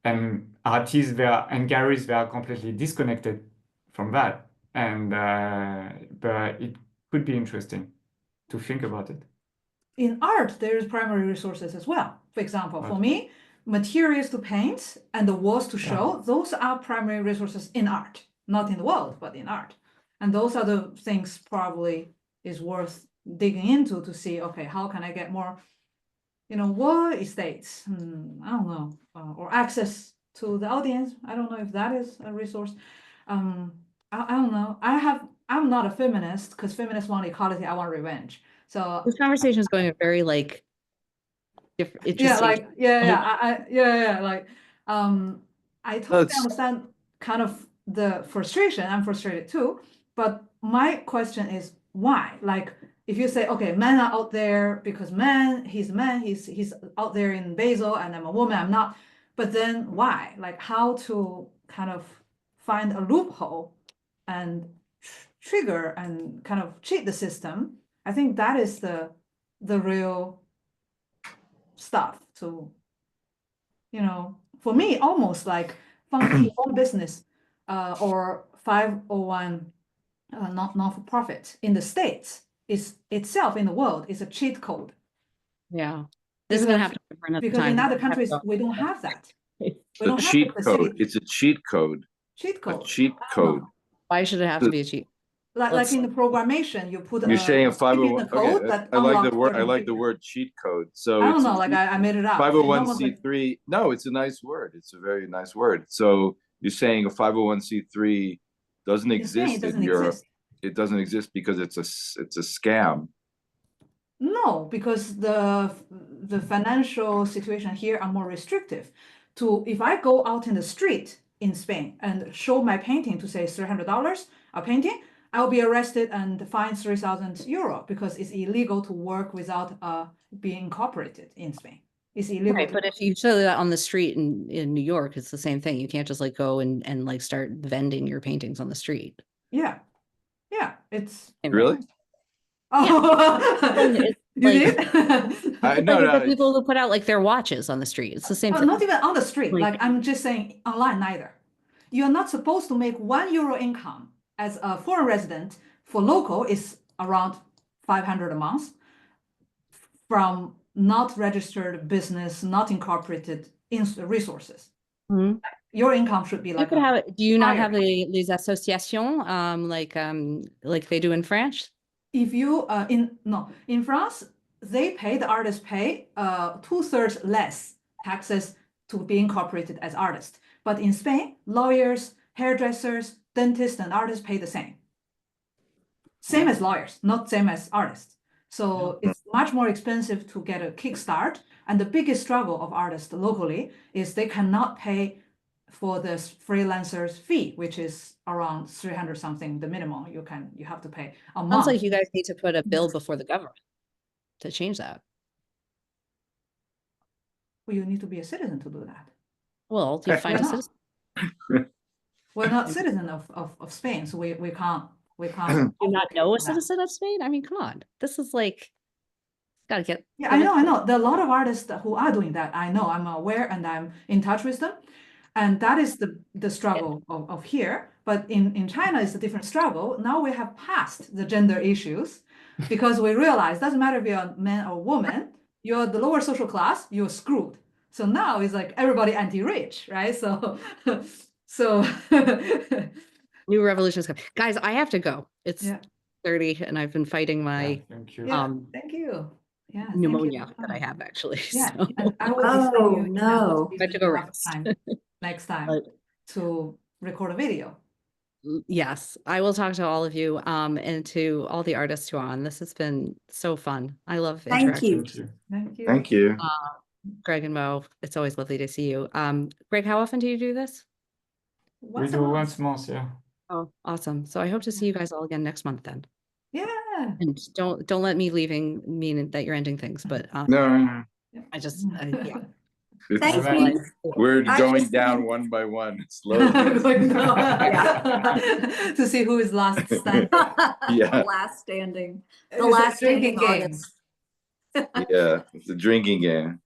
And artists there and galleries, they are completely disconnected from that. And but it could be interesting to think about it. In art, there's primary resources as well. For example, for me, materials to paint and the walls to show, those are primary resources in art, not in the world, but in art. And those are the things probably is worth digging into to see, okay, how can I get more, wall estates? I don't know, or access to the audience. I don't know if that is a resource. I don't know. I'm not a feminist because feminists want equality. I want revenge. So This conversation is going a very like different, interesting. I totally That's- understand kind of the frustration. I'm frustrated too. But my question is why? Like, if you say, okay, men are out there because he's a man, he's out there in Basel, and I'm a woman, I'm not. But then why? Like, how to kind of find a loophole and trigger and kind of cheat the system? I think that is the real stuff to, for me, almost like founding your own business or 501 non-for-profit in the States is itself in the world is a cheat code. Yeah, this is gonna happen because in other countries we don't have that. We don't a have cheat the code. facility. It's a cheat code. Cheat code. A cheat I don't know. code. Why should it have to be a cheat? Like in the programmation, you put You're saying a chip in 501. the code Okay, that I like the unlocks word. I certain like the features. word cheat code. So I don't it's know, like I made it up. 501c3. No, it's a nice word. It's a very nice word. So you're saying a 501c3 doesn't exist it doesn't in Europe. exist. It doesn't exist because it's a scam. No, because the financial situation here are more restrictive. If I go out in the street in Spain and show my painting to say $300 a painting, I'll be arrested and fined €3,000 because it's illegal to work without being incorporated in Spain. It's illegal. Right, but if you show that on the street in New York, it's the same thing. You can't just like go and like start vending your paintings on the street. Yeah, it's Really? Oh, It's you like- did? No, the people who put out like their watches on the street. It's the same thing. Not even on the street. Like- Like I'm just saying online neither. You're not supposed to make €1 income as a foreign resident. For local is around 500 a month from not registered business, not incorporated resources. Mhm. Your income should be You like could have. Do you not higher. have les associations like they do in France? If you in France, they pay the artists pay 2/3 less taxes to be incorporated as artists. But in Spain, lawyers, hairdressers, dentists, and artists pay the same. Same as lawyers, not same as artists. So it's much more expensive to get a kickstart. And the biggest struggle of artists locally is they cannot pay for the freelancer's fee, which is around 300 something, the minimum you have to pay a month. Sounds like you guys need to put a bill before the government to change that. Well, you need to be a citizen to do that. Well, do you find a We're not. citizen? We're not citizen of Spain, so we can't We can't. Do you not know a that. citizen of Spain? I mean, come on. This is like, gotta get. Yeah, I know. There are a lot of artists who are doing that. I know, I'm aware and I'm in touch with them. And that is the struggle of here. But in China, it's a different struggle. Now we have passed the gender issues because we realize it doesn't matter if you're a man or woman, you're the lower social class, you're screwed. So now it's like everybody anti-rich, right? So, so New revolutions come. Guys, I have to go. It's yeah. 30 and I've been fighting my Thank you. Yeah, thank you. Yeah, thank you pneumonia for that I coming. have actually. Yeah, So. and I will be seeing Oh, you in no. Memphis I have to go if you have rest. time next time to record a video. Yes, I will talk to all of you and to all the artists who are on. This has been so fun. I love Thank interacting. you. Thank you. Thank you. Thank you. Greg and Mo, it's always lovely to see you. Greg, how often do you do this? We Once a do month. once a month, yeah. Oh, awesome. So I hope to see you guys all again next month then. Yeah. And don't let me leaving mean that you're ending things, but No, I just yeah. it's, Thank Bye-bye. you. we're I going just- down one by one, slowly. Going down. Yeah. To see who is last standing. Yeah. The last standing. The It's a last drinking standing game. artist. Yeah, it's a drinking game.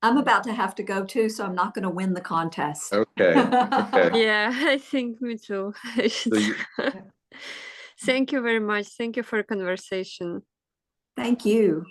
I'm about to have to go too, so I'm not going to win the contest. Okay. Okay. Yeah, I think me too. I should- So you, Thank you very much. Thank you for the conversation. Thank you.